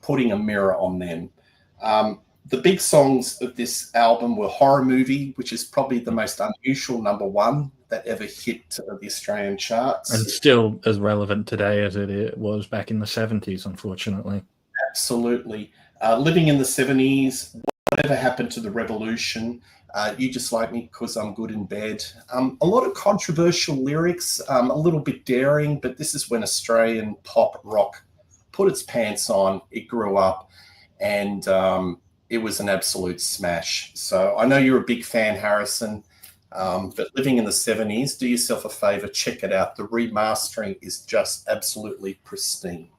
putting a mirror on them. The big songs of this album were Horror Movie, which is probably the most unusual number one that ever hit the Australian charts. And still as relevant today as it was back in the 70s, unfortunately. Absolutely. Living in the 70s, Whatever Happened to the Revolution, You Just Like Me Because I'm Good in Bed. A lot of controversial lyrics, a little bit daring, but this is when Australian pop rock put its pants on. It grew up, and it was an absolute smash. So I know you're a big fan, Harrison, but Living in the 70s, do yourself a favor, check it out. The remastering is just absolutely pristine.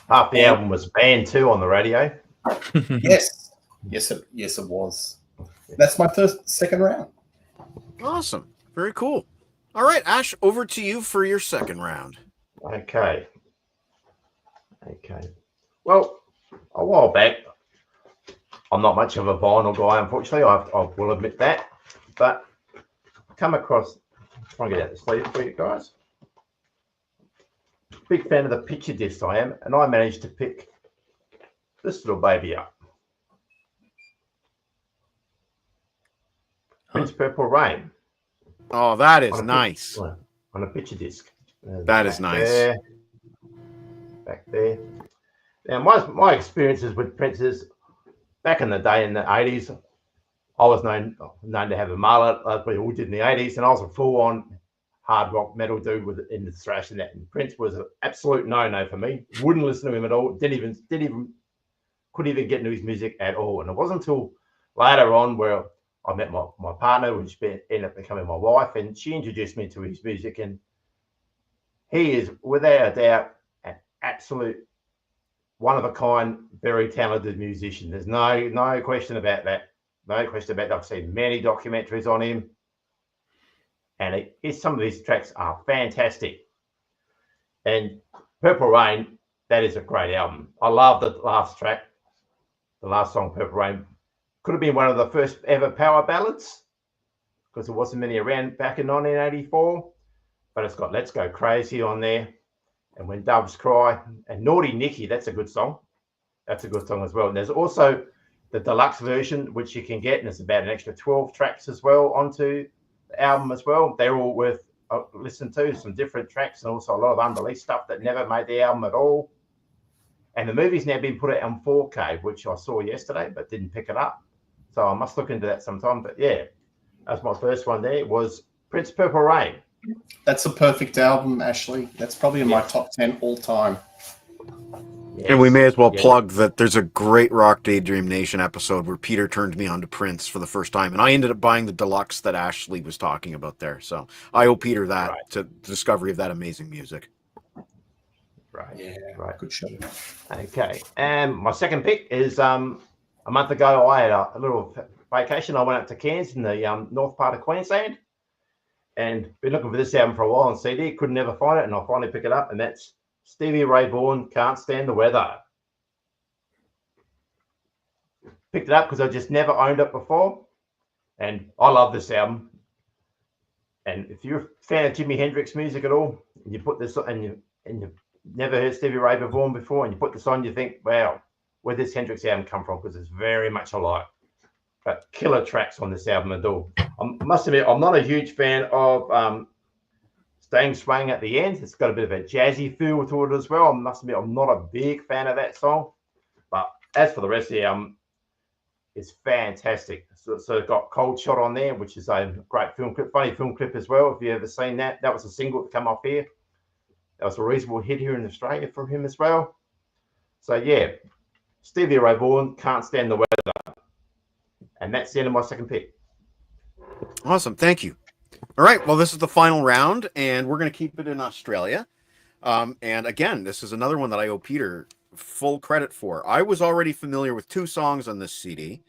Half the album was banned too on the radio. Yes, it was. That's my second round. Awesome. Very cool. All right, Ash, over to you for your second round. Okay. Well, a while back, I'm not much of a vinyl guy, unfortunately. I will admit that. But come across, trying to get out the sleeve for you guys. Big fan of the picture disc I am, and I managed to pick this little baby up. Prince Purple Rain. Oh, that is nice. On a picture disc. That is nice. Back there. Now, my experiences with Prince is, back in the day in the 80s, I was known to have a mullet, like we all did in the 80s, and I was a full-on hard rock metal dude with in the thrash and that. And Prince was an absolute no for me. Wouldn't listen to him at all. Couldn't even get into his music at all. And it wasn't until later on where I met my partner, which ended up becoming my wife, and she introduced me to his music. And he is, without a doubt, an absolute one of a kind, very talented musician. There's no question about that. No question about that. I've seen many documentaries on him, and some of his tracks are fantastic. And Purple Rain, that is a great album. I love the last track, the last song, Purple Rain. Could have been one of the first ever power ballads because there wasn't many around back in 1984. But it's got Let's Go Crazy on there, and When Doves Cry, and Naughty Nicky. That's a good song. That's a good song as well. And there's also the deluxe version, which you can get, and it's about an extra 12 tracks as well onto the album as well. They're all worth listening to, some different tracks, and also a lot of unreleased stuff that never made the album at all. And the movie's now been put out on 4K, which I saw yesterday, but didn't pick it up. So I must look into that sometime. But yeah, that's my first one there. Was Prince Purple Rain. That's a perfect album, Ashley. That's probably in my top 10 all time. Yes. And we may as well plug that there's a great Rock Daydream Nation episode where Peter turned me on to Prince for the first time. And I ended up buying the deluxe that Ashley was talking about there. So I owe Peter that to the discovery of that amazing music. Right. Yeah. Right. Good show. Okay. And my second pick is a month ago, I had a little vacation. I went up to Cairns in the north part of Queensland. And been looking for this album for a while on CD. Could never find it, and I finally pick it up. And that's Stevie Ray Vaughan, Can't Stand the Weather. Picked it up because I just never owned it before. And I love this album. And if you're a fan of Jimi Hendrix music at all, and you put this and you've never heard Stevie Ray Vaughan before, and you put this on, you think, wow, where did this Hendrix album come from? Because it's very much alike. But killer tracks on this album and all. I must admit, I'm not a huge fan of Staying Swaying at the End. It's got a bit of a jazzy feel to it as well. I must admit, I'm not a big fan of that song. But as for the rest of the album, it's fantastic. So it's got Cold Shot on there, which is a great film clip, funny film clip as well, if you've ever seen that. That was a single that came off here. That was a reasonable hit here in Australia from him as well. So, yeah, Stevie Ray Vaughan, Can't Stand the Weather. And that's the end of my second pick. Awesome. Thank you. All right. Well, this is the final round, and we're going to keep it in Australia. And again, this is another one that I owe Peter full credit for. I was already familiar with two songs on this CD,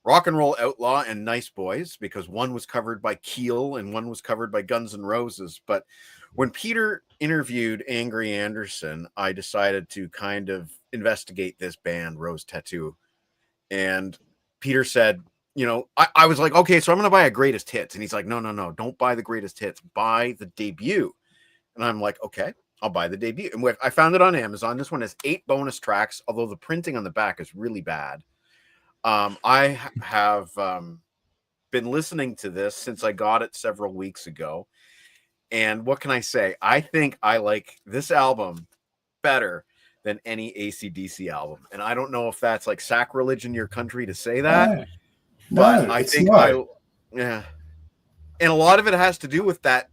Rock and Roll Outlaw and Nice Boys, because one was covered by Keel and one was covered by Guns N' Roses. But when Peter interviewed Angry Anderson, I decided to kind of investigate this band, Rose Tattoo. And Peter said, you know, I was like, okay, so I'm going to buy a greatest hits. And he's like, no, don't buy the greatest hits. Buy the debut. And I'm like, okay, I'll buy the debut. And I found it on Amazon. This one has 8 bonus tracks, although the printing on the back is really bad. I have been listening to this since I got it several weeks ago. And what can I say? I think I like this album better than any AC/DC album. And I don't know if that's like sacrilege in your country to say that. But No, I think yeah. And a lot of it has to do with that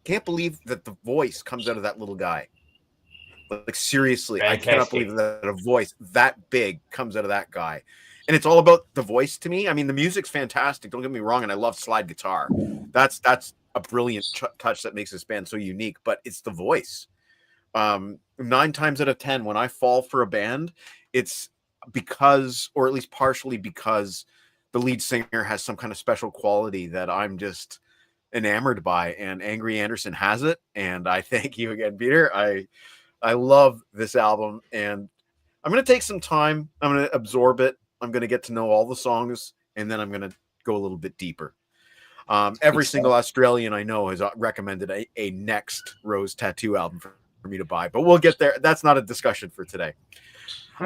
can't believe that the voice comes out of that little guy. Like seriously, fantastic. I cannot believe that a voice that big comes out of that guy. And it's all about the voice to me. I mean, the music's fantastic. Don't get me wrong. And I love slide guitar. That's a brilliant touch that makes this band so unique, but it's the voice. 9 times out of 10, when I fall for a band, it's because, or at least partially because the lead singer has some kind of special quality that I'm just enamored by, and Angry Anderson has it. And I thank you again, Peter. I love this album, and I'm going to take some time. I'm going to absorb it. I'm going to get to know all the songs, and then I'm going to go a little bit deeper. Every single Australian I know has recommended a next Rose Tattoo album for me to buy, but we'll get there. That's not a discussion for today.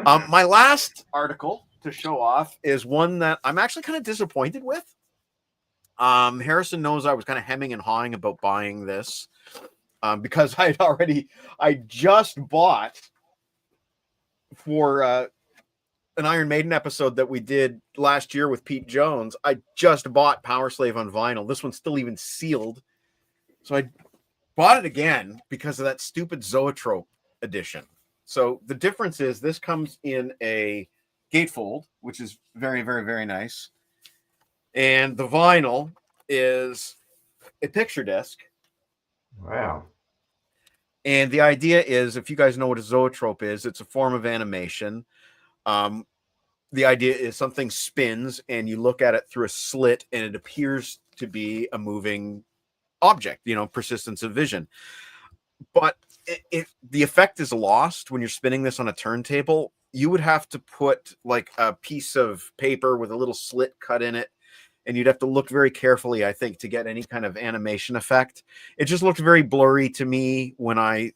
My last article to show off is one that I'm actually kind of disappointed with. Harrison knows I was kind of hemming and hawing about buying this because I just bought for an Iron Maiden episode that we did last year with Pete Jones. I just bought Power Slave on vinyl. This one's still even sealed. So I bought it again because of that stupid Zoetrope edition. So the difference is this comes in a gatefold, which is very, very, very nice. And the vinyl is a picture disc. Wow. And the idea is, if you guys know what a zoetrope is, it's a form of animation. The idea is something spins and you look at it through a slit and it appears to be a moving object, persistence of vision. But if the effect is lost when you're spinning this on a turntable, you would have to put like a piece of paper with a little slit cut in it. And you'd have to look very carefully, I think, to get any kind of animation effect. It just looked very blurry to me when I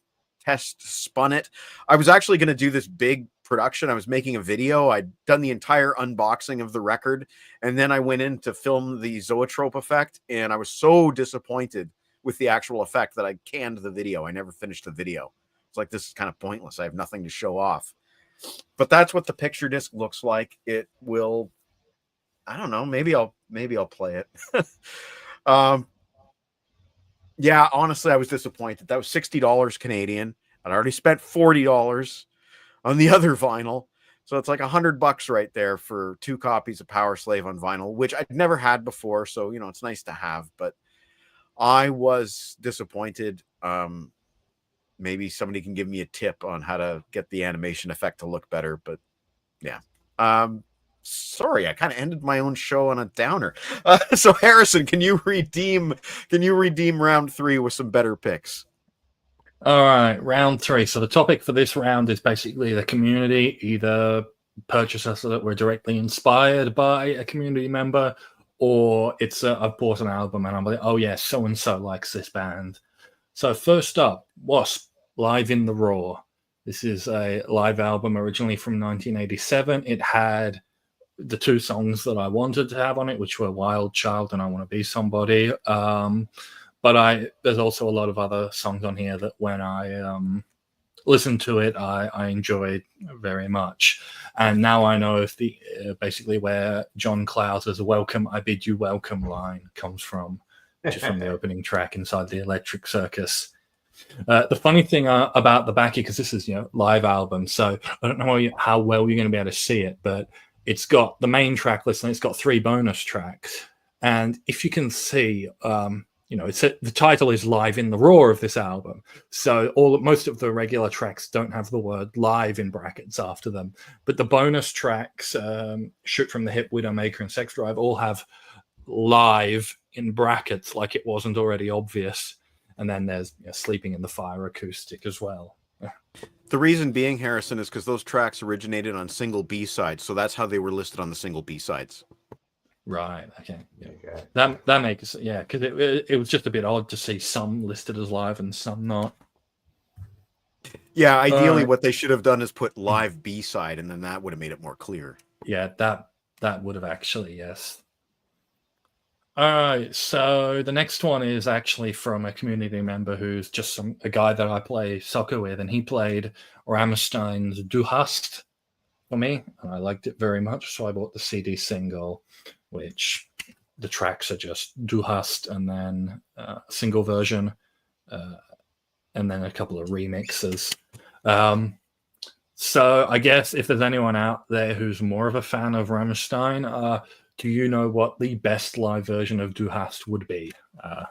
spun it. I was actually going to do this big production. I was making a video. I'd done the entire unboxing of the record. And then I went in to film the Zoetrope effect. And I was so disappointed with the actual effect that I canned the video. I never finished the video. It's like, this is kind of pointless. I have nothing to show off. But that's what the picture disc looks like. It will... I don't know. Maybe I'll play it. Yeah, honestly, I was disappointed. That was $60 Canadian. I'd already spent $40 on the other vinyl. So it's like $100 right there for 2 copies of Power Slave on vinyl, which I'd never had before. So, it's nice to have, but I was disappointed. Maybe somebody can give me a tip on how to get the animation effect to look better, but yeah. Sorry, I kind of ended my own show on a downer. So Harrison, can you redeem round 3 with some better picks? All right, round 3. So the topic for this round is basically the community, either purchases that were directly inspired by a community member, or it's I've bought an album and I'm like, oh yeah, so and so likes this band. So first up, Wasp, Live in the Raw. This is a live album originally from 1987. It had the 2 songs that I wanted to have on it, which were Wild Child and I Want to Be Somebody. But there's also a lot of other songs on here that when I listened to it, I enjoyed very much. And now I know if the basically where John Clouse's "Welcome, I Bid You Welcome" line comes from, which is from the opening track inside the Electric Circus. The funny thing about the back, because this is live album, so I don't know how well you're going to be able to see it, but it's got the main track list and it's got 3 bonus tracks. And if you can see, the title is Live in the Raw of this album. So most of the regular tracks don't have the word live in brackets after them. But the bonus tracks, Shoot from the Hip, Widowmaker, and Sex Drive, all have live in brackets, like it wasn't already obvious. And then there's Sleeping in the Fire acoustic as well. The reason being, Harrison, is because those tracks originated on single B-sides, so that's how they were listed on the single B-sides. Right. Okay. Yeah. Okay. That makes because it was just a bit odd to see some listed as live and some not. Yeah. Ideally, what they should have done is put live B-side, and then that would have made it more clear. Yeah. That would have actually yes. All right, so the next one is actually from a community member who's just a guy that I play soccer with, and he played Rammstein's Du Hast for me, and I liked it very much, so I bought the CD single, which the tracks are just Du Hast and then a single version, and then a couple of remixes. So I guess if there's anyone out there who's more of a fan of Rammstein, do you know what the best live version of Du Hast would be?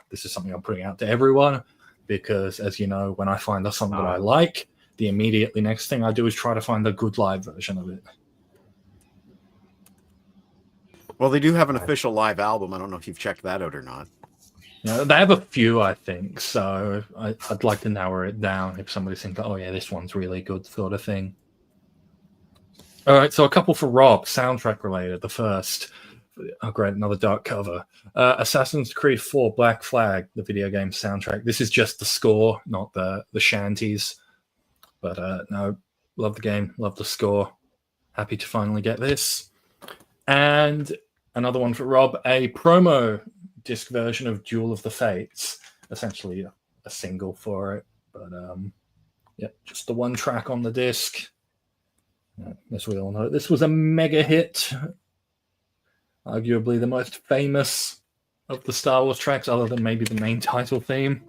This is something I'm putting out to everyone because, as you know, when I find a song that I like, the immediately next thing I do is try to find a good live version of it. Well, they do have an official live album. I don't know if you've checked that out or not. They have a few, I think, so I'd like to narrow it down if somebody thinks, oh yeah, this one's really good sort of thing. All right, so a couple for Rob, soundtrack related. The first... Oh, great, another dark cover. Assassin's Creed 4 Black Flag, the video game soundtrack. This is just the score, not the shanties. But no, love the game, love the score. Happy to finally get this. And another one for Rob, a promo disc version of Duel of the Fates. Essentially a single for it. But just the one track on the disc. As we all know, this was a mega hit. Arguably the most famous of the Star Wars tracks, other than maybe the main title theme.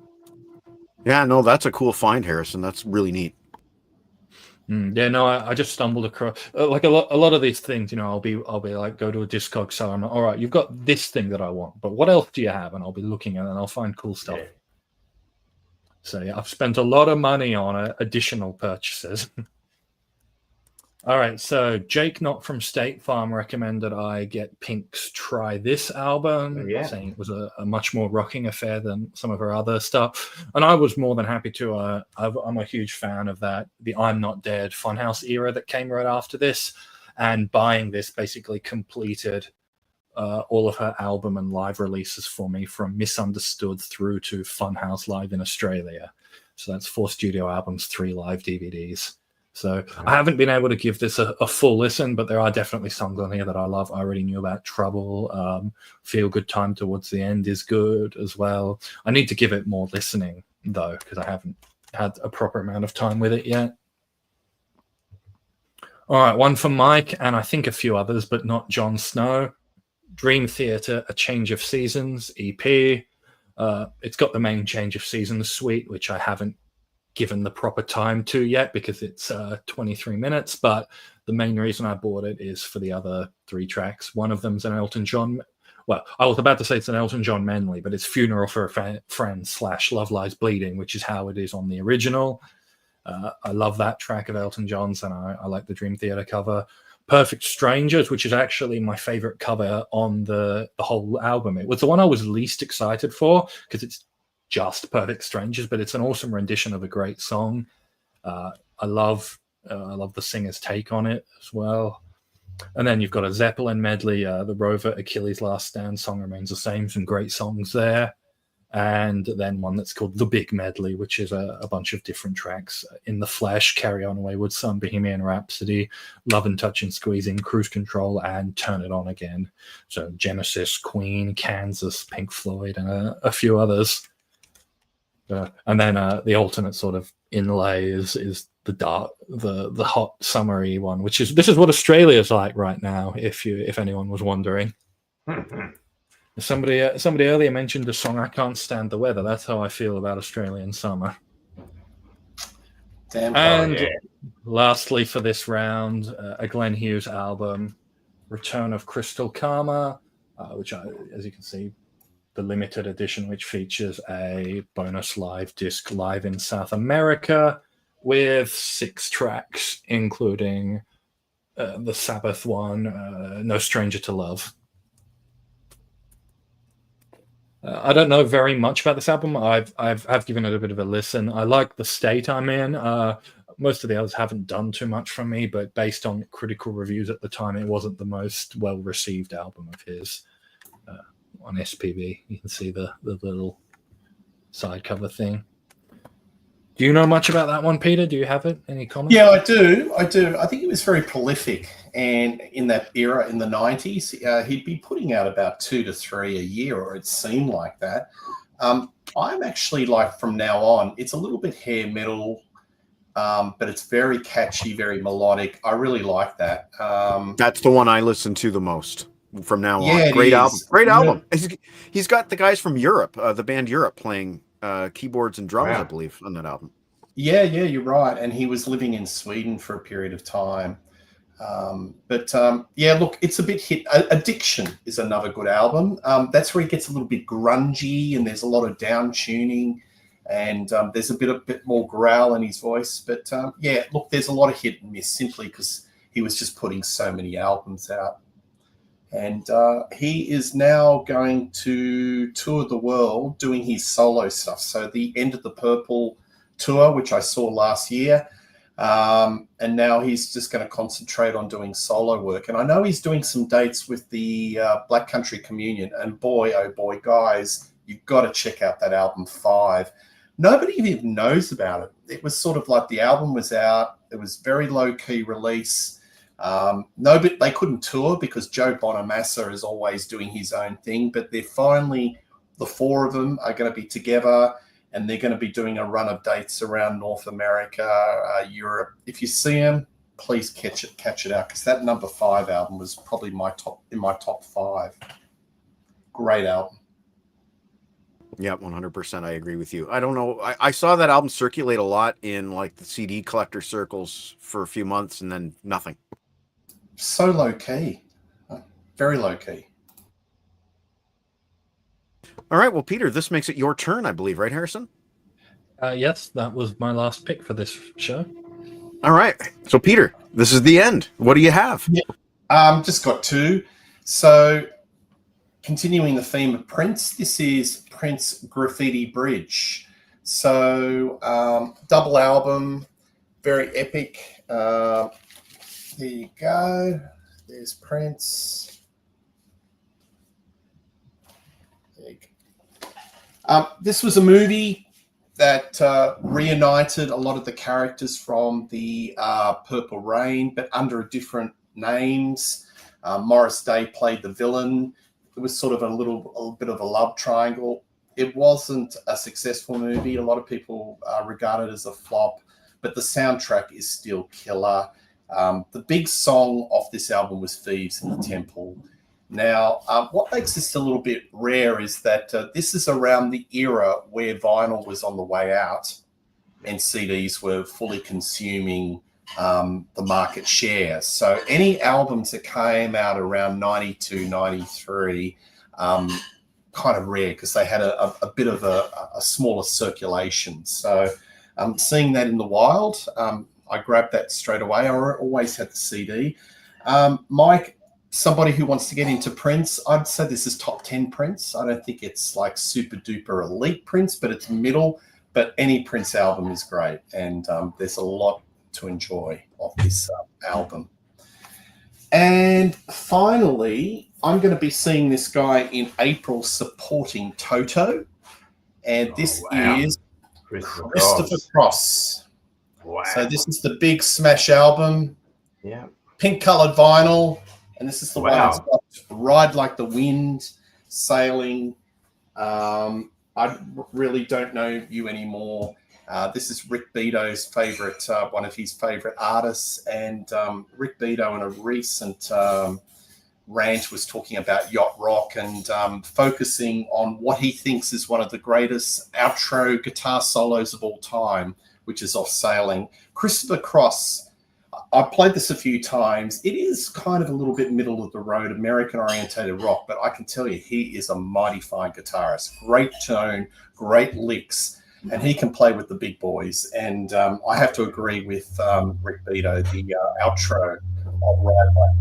Yeah, no, that's a cool find, Harrison. That's really neat. Yeah, no, I just stumbled across like a lot of these things. You know, I'll be like, go to a Discog seller. I'm like, all right, you've got this thing that I want, but what else do you have? And I'll be looking at it and I'll find cool stuff. Yeah. So yeah, I've spent a lot of money on additional purchases. All right, so Jake, not from State Farm, recommended I get Pink's Try This album, Yeah. saying it was a much more rocking affair than some of her other stuff. And I was more than happy to. I'm a huge fan of that, the I'm Not Dead Funhouse era that came right after this. And buying this basically completed all of her album and live releases for me, from Misunderstood through to Funhouse Live in Australia. So that's 4 studio albums, 3 live DVDs. So I haven't been able to give this a full listen, but there are definitely songs on here that I love. I already knew about Trouble. Feel Good Time Towards the End is good as well. I need to give it more listening, though, because I haven't had a proper amount of time with it yet. All right, one for Mike, and I think a few others, but not Jon Snow. Dream Theater, A Change of Seasons EP. It's got the main Change of Seasons suite, which I haven't given the proper time to yet because it's 23 minutes, but the main reason I bought it is for the other 3 tracks. One of them's an Elton John, well, I was about to say it's an Elton John medley, but it's Funeral for a Friend / Love Lies Bleeding, which is how it is on the original. I love that track of Elton John's, and I like the Dream Theater cover. Perfect Strangers, which is actually my favorite cover on the whole album. It was the one I was least excited for because it's just Perfect Strangers, but it's an awesome rendition of a great song. I love the singer's take on it as well. And then you've got a Zeppelin medley, the Rover, Achilles' Last Stand, Song Remains the Same, some great songs there. And then one that's called The Big Medley, which is a bunch of different tracks. In the Flesh, Carry On Wayward Son, Bohemian Rhapsody, Love and Touch and Squeezing, Cruise Control, and Turn It On Again. So Genesis, Queen, Kansas, Pink Floyd, and a few others. And then the alternate sort of inlay is the dark, the hot summery one, which is this is what Australia's like right now. If anyone was wondering, somebody earlier mentioned the song "I Can't Stand the Weather." That's how I feel about Australian summer. Damn. And lastly, for this round, a Glenn Hughes album, "Return of Crystal Karma," which as you can see, the limited edition, which features a bonus live disc live in South America with 6 tracks, including the Sabbath one, No Stranger to Love. I don't know very much about this album. I've given it a bit of a listen. I like the state I'm in. Most of the others haven't done too much for me, but based on critical reviews at the time, it wasn't the most well-received album of his. On SPB, you can see the little side cover thing. Do you know much about that one, Peter? Do you have it? Any comments? Yeah, I do. I think he was very prolific, and in that era, in the 90s, he'd be putting out about 2 to 3 a year, or it seemed like that. I'm actually like, from now on, it's a little bit hair metal, but it's very catchy, very melodic. I really like that. That's the one I listen to the most from now on. Yeah, Great album. Great album. Yeah. He's got the guys from Europe, the band Europe, playing keyboards and drums, Wow. I believe, on that album. Yeah, you're right. And he was living in Sweden for a period of time. Yeah, look, it's a bit hit. Addiction is another good album. That's where he gets a little bit grungy, and there's a lot of down tuning, and there's a bit more growl in his voice. But yeah, look, there's a lot of hit and miss simply because he was just putting so many albums out. And he is now going to tour the world doing his solo stuff. So the End of the Purple tour, which I saw last year, and now he's just going to concentrate on doing solo work. And I know he's doing some dates with the Black Country Communion. And boy, oh boy, guys, you've got to check out that album 5. Nobody even knows about it. It was sort of like the album was out. It was very low-key release. But they couldn't tour because Joe Bonamassa is always doing his own thing. But they're finally, the 4 of them are going to be together, and they're going to be doing a run of dates around North America, Europe. If you see them, please catch it out, because that number 5 album was probably in my top 5. Great album. Yeah, 100%. I agree with you. I don't know. I saw that album circulate a lot in like the CD collector circles for a few months and then nothing. So low key. Very low key. All right. Well, Peter, this makes it your turn, I believe, right, Harrison? Yes, that was my last pick for this show. All right. So, Peter, this is the end. What do you have? Just got two. So, continuing the theme of Prince, this is Prince Graffiti Bridge. So, double album, very epic. There you go. There's Prince. There you go. This was a movie that reunited a lot of the characters from the Purple Rain, but under different names. Morris Day played the villain. It was sort of a little bit of a love triangle. It wasn't a successful movie. A lot of people regard it as a flop, but the soundtrack is still killer. The big song off this album was Thieves in the Temple. Now, what makes this a little bit rare is that this is around the era where vinyl was on the way out and CDs were fully consuming the market share. So any albums that came out around 92, 93, kind of rare because they had a bit of a smaller circulation. So seeing that in the wild, I grabbed that straight away. I always had the CD. Mike, somebody who wants to get into Prince, I'd say this is top 10 Prince. I don't think it's like super duper elite Prince, but it's middle. But any Prince album is great. And there's a lot to enjoy off this album. And finally, I'm going to be seeing this guy in April supporting Toto. And this is Christopher Cross. Wow. So this is the big smash album. Yeah. Pink colored vinyl. And this is the one Wow. that's got Ride Like the Wind, Sailing. I really don't know you anymore. This is Rick Beato's favorite, one of his favorite artists. And Rick Beato in a recent rant was talking about yacht rock and focusing on what he thinks is one of the greatest outro guitar solos of all time, which is off Sailing. Christopher Cross, I've played this a few times. It is kind of a little bit middle of the road, American-orientated rock, but I can tell you he is a mighty fine guitarist. Great tone, great licks, and he can play with the big boys. And I have to agree with Rick Beato, the outro of Ride Like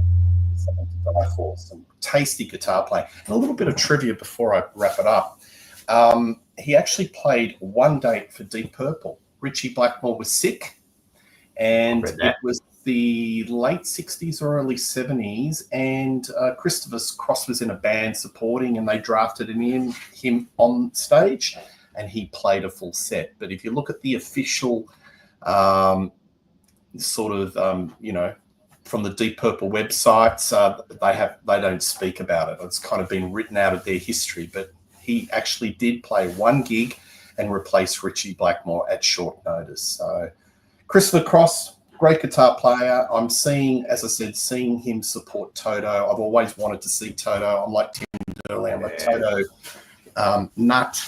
something to die for. Some tasty guitar playing. And a little bit of trivia before I wrap it up. He actually played one date for Deep Purple. Richie Blackmore was sick, and it was the late 60s or early 70s, and Christopher Cross was in a band supporting, and they drafted him on stage, and he played a full set. But if you look at the official from the Deep Purple websites, they don't speak about it. It's kind of been written out of their history, but he actually did play one gig and replace Richie Blackmore at short notice. So Christopher Cross, great guitar player. I'm seeing him support Toto. I've always wanted to see Toto. I'm like Tim Durley. I'm a Toto nut.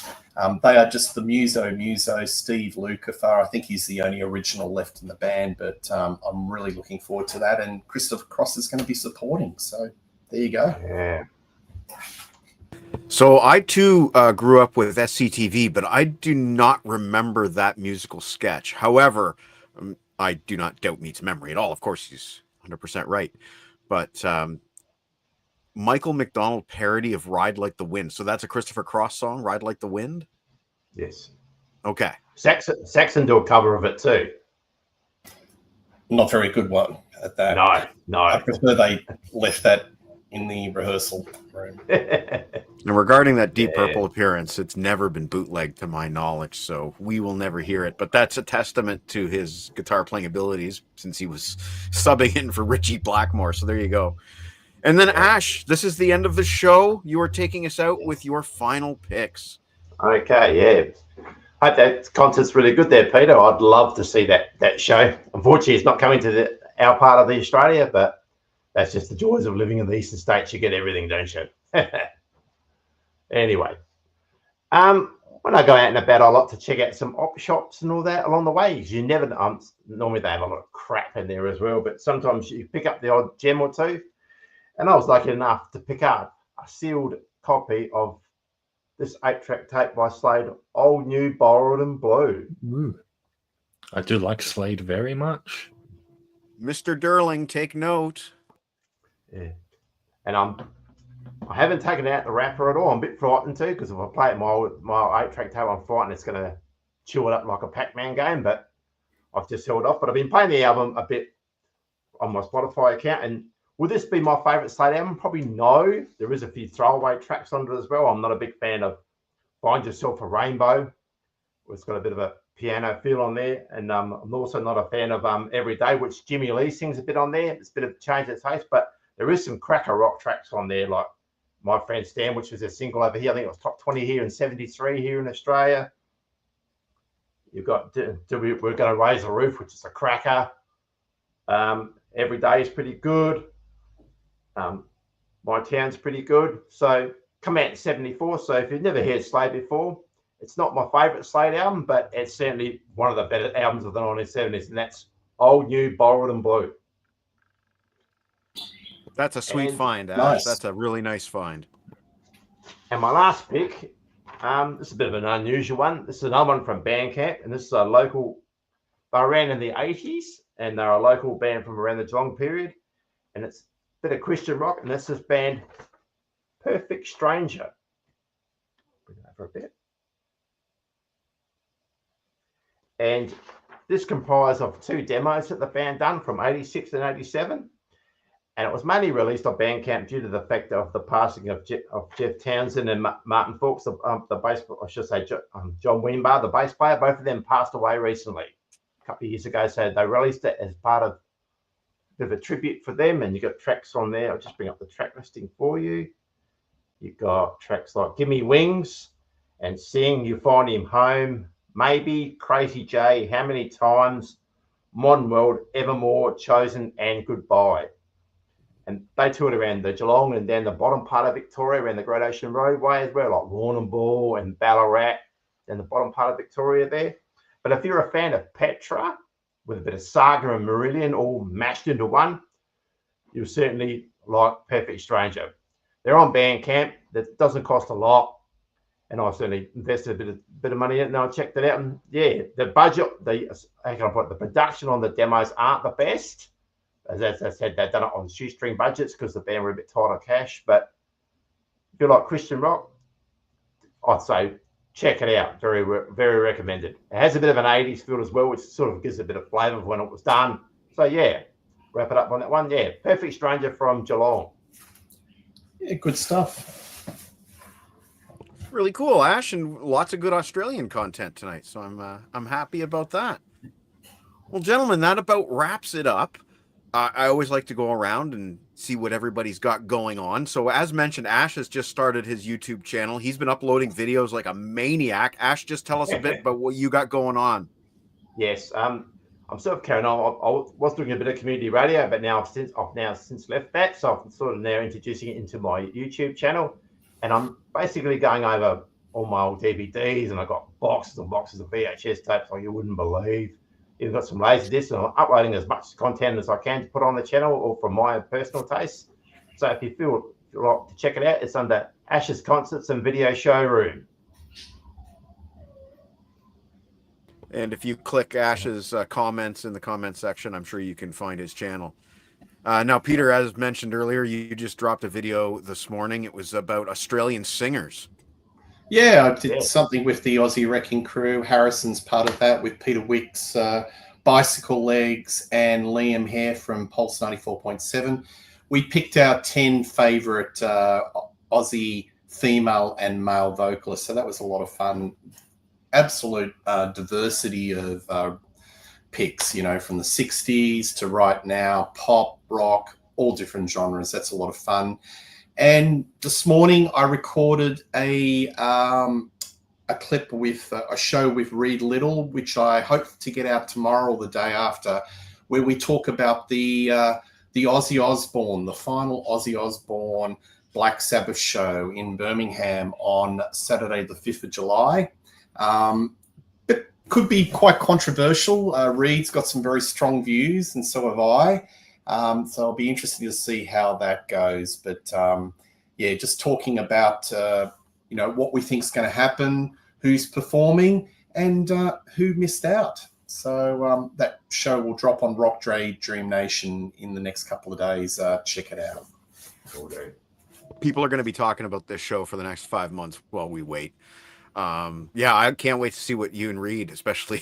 They are just the Muso, Steve Lukather. I think he's the only original left in the band, but I'm really looking forward to that. And Christopher Cross is going to be supporting. So there you go. Yeah. So I too grew up with SCTV, but I do not remember that musical sketch. However, I do not doubt Meat's memory at all. Of course, he's 100% right. But Michael McDonald parody of Ride Like the Wind. So that's a Christopher Cross song, Ride Like the Wind? Yes. Okay. Saxon do a cover of it too. Not very good one at that. No. I prefer they left that in the rehearsal room. And regarding that Deep Purple appearance, it's never been bootlegged to my knowledge, so we will never hear it. But that's a testament to his guitar playing abilities since he was subbing in for Richie Blackmore. So there you go. And then Ash, this is the end of the show. You are taking us out with your final picks. Okay, yeah. Hope that concert's really good there, Peter. I'd love to see that show. Unfortunately, it's not coming to our part of the Australia, but that's just the joys of living in the eastern states. You get everything, don't you? Anyway, when I go out and about, I like to check out some op shops and all that along the way. You never normally they have a lot of crap in there as well, but sometimes you pick up the odd gem or two. And I was lucky enough to pick up a sealed copy of this 8-track tape by Slade, Old New Borrowed and Blue. Ooh. I do like Slade very much. Mr. Durling, take note. Yeah. And I haven't taken out the wrapper at all. I'm a bit frightened too, because if I play it my 8-track tape, I'm frightened it's going to chew it up like a Pac-Man game, but I've just held off. But I've been playing the album a bit on my Spotify account, and will this be my favourite Slade album? Probably no. There is a few throwaway tracks on it as well. I'm not a big fan of Find Yourself a Rainbow. It's got a bit of a piano feel on there. And I'm also not a fan of Everyday, which Jimmy Lee sings a bit on there. It's a bit of change of taste, but there is some cracker rock tracks on there, like My Friend Stan, which was a single over here. I think it was top 20 here in 73 here in Australia. You've got We're Going to Raise the Roof, which is a cracker. Every Day is pretty good. My Town's pretty good. So come out in 74. So if you've never heard Slade before, it's not my favourite Slade album, but it's certainly one of the better albums of the 1970s, and that's Old New Borrowed and Blue. That's a sweet find, Ash. Nice. That's a really nice find. And my last pick, this is a bit of an unusual one. This is another one from Bandcamp, and this is a local. They ran in the 80s, and they're a local band from around the Geelong period, and it's a bit of Christian rock, and this is band Perfect Stranger. Bring it over a bit. And this comprised of 2 demos that the band done from 86 and 87. And it was mainly released on Bandcamp due to the fact of the passing of Jeff Townsend and Martin Fawkes, the bass, I should say, John Wimbar, the bass player. Both of them passed away recently, a couple of years ago. So they released it as part of a bit of a tribute for them. And you got tracks on there. I'll just bring up the track listing for you. You've got tracks like Gimme Wings and Sing, You Find Him Home, Maybe, Crazy J, How Many Times, Modern World, Evermore, Chosen, and Goodbye. And they toured around the Geelong and down the bottom part of Victoria, around the Great Ocean Roadway as well, like Warrnambool and Ballarat, and the bottom part of Victoria there. But if you're a fan of Petra, with a bit of Saga and Marillion all mashed into one, you'll certainly like Perfect Stranger. They're on Bandcamp. That doesn't cost a lot. And I certainly invested a bit of money in it, and I checked it out. And yeah, the budget, how can I put it, the production on the demos aren't the best. As I said, they've done it on shoestring budgets because the band were a bit tight on cash. But if you like Christian rock, I'd say check it out. Very, very recommended. It has a bit of an 80s feel as well, which sort of gives a bit of flavour of when it was done. So yeah, wrap it up on that one. Yeah, Perfect Stranger from Geelong. Yeah, good stuff. Really cool, Ash, and lots of good Australian content tonight. So I'm happy about that. Well, gentlemen, that about wraps it up. I always like to go around and see what everybody's got going on. So as mentioned, Ash has just started his YouTube channel. He's been uploading videos like a maniac. Ash, just tell us a bit about what you got going on. Yes, I'm sort of carrying on. I was doing a bit of community radio, but now I've since left that. So I'm sort of now introducing it into my YouTube channel. And I'm basically going over all my old DVDs, and I've got boxes and boxes of VHS tapes like you wouldn't believe. You've got some laser discs, and I'm uploading as much content as I can to put on the channel or from my personal taste. So if you feel like to check it out, it's under Ash's Concerts and Video Showroom. And if you click Ash's comments in the comment section, I'm sure you can find his channel. Now, Peter, as mentioned earlier, you just dropped a video this morning. It was about Australian singers. Yeah, I did something with the Aussie Wrecking Crew. Harrison's part of that with Peter Wicks, Bicycle Legs, and Liam Hare from Pulse 94.7. We picked our 10 favourite Aussie female and male vocalists, so that was a lot of fun. Absolute diversity of picks, you know, from the 60s to right now, pop, rock, all different genres. That's a lot of fun. And this morning I recorded a clip with a show with Reed Little, which I hope to get out tomorrow or the day after, where we talk about the Ozzy Osbourne, the final Ozzy Osbourne Black Sabbath show in Birmingham on Saturday, the 5th of July. But could be quite controversial. Reed's got some very strong views, and so have I. So I'll be interested to see how that goes. But yeah, just talking about what we think is going to happen, who's performing, and who missed out. So that show will drop on Daydream Nation in the next couple of days. Check it out. Okay. People are going to be talking about this show for the next 5 months while we wait. Yeah, I can't wait to see what you and Reed, especially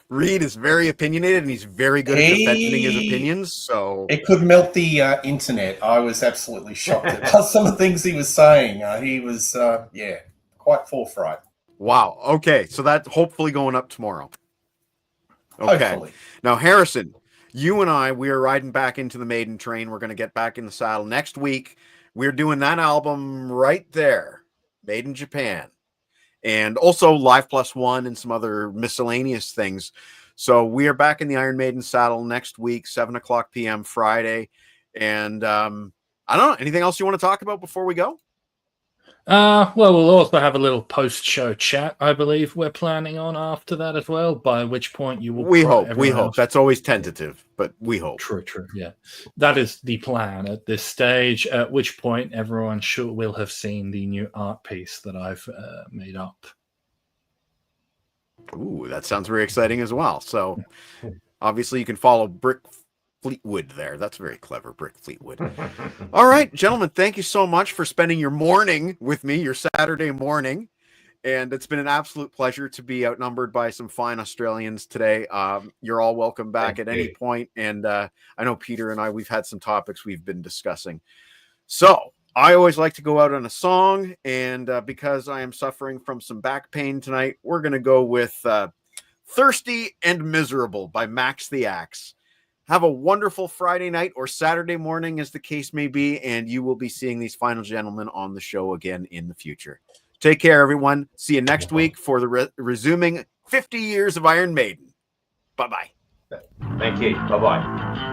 Reed, is very opinionated and he's very good at defending his opinions. So it could melt the internet. I was absolutely shocked at some of the things he was saying. He was, quite forthright. Wow. Okay, so that's hopefully going up tomorrow. Okay. Hopefully. Now, Harrison, you and I, we are riding back into the Maiden train. We're going to get back in the saddle next week. We're doing that album right there, Made in Japan. And also Live Plus One and some other miscellaneous things. So we are back in the Iron Maiden saddle next week, 7:00 p.m. Friday. And I don't know, anything else you want to talk about before we go? Well, we'll also have a little post-show chat, I believe we're planning on after that as well, by which point you will... We hope. That's always tentative, but we hope. True, yeah. That is the plan at this stage, at which point everyone will have seen the new art piece that I've made up. Ooh, that sounds very exciting as well. So, obviously, you can follow Brick Fleetwood there. That's very clever, Brick Fleetwood. All right, gentlemen, thank you so much for spending your morning with me, your Saturday morning. And it's been an absolute pleasure to be outnumbered by some fine Australians today. You're all welcome back at any point. And I know Peter and I, we've had some topics we've been discussing. So I always like to go out on a song. And because I am suffering from some back pain tonight, we're going to go with Thirsty and Miserable by Max the Axe. Have a wonderful Friday night or Saturday morning, as the case may be, and you will be seeing these final gentlemen on the show again in the future. Take care, everyone. See you next week for the resuming 50 years of Iron Maiden. Bye-bye. Thank you. Bye-bye.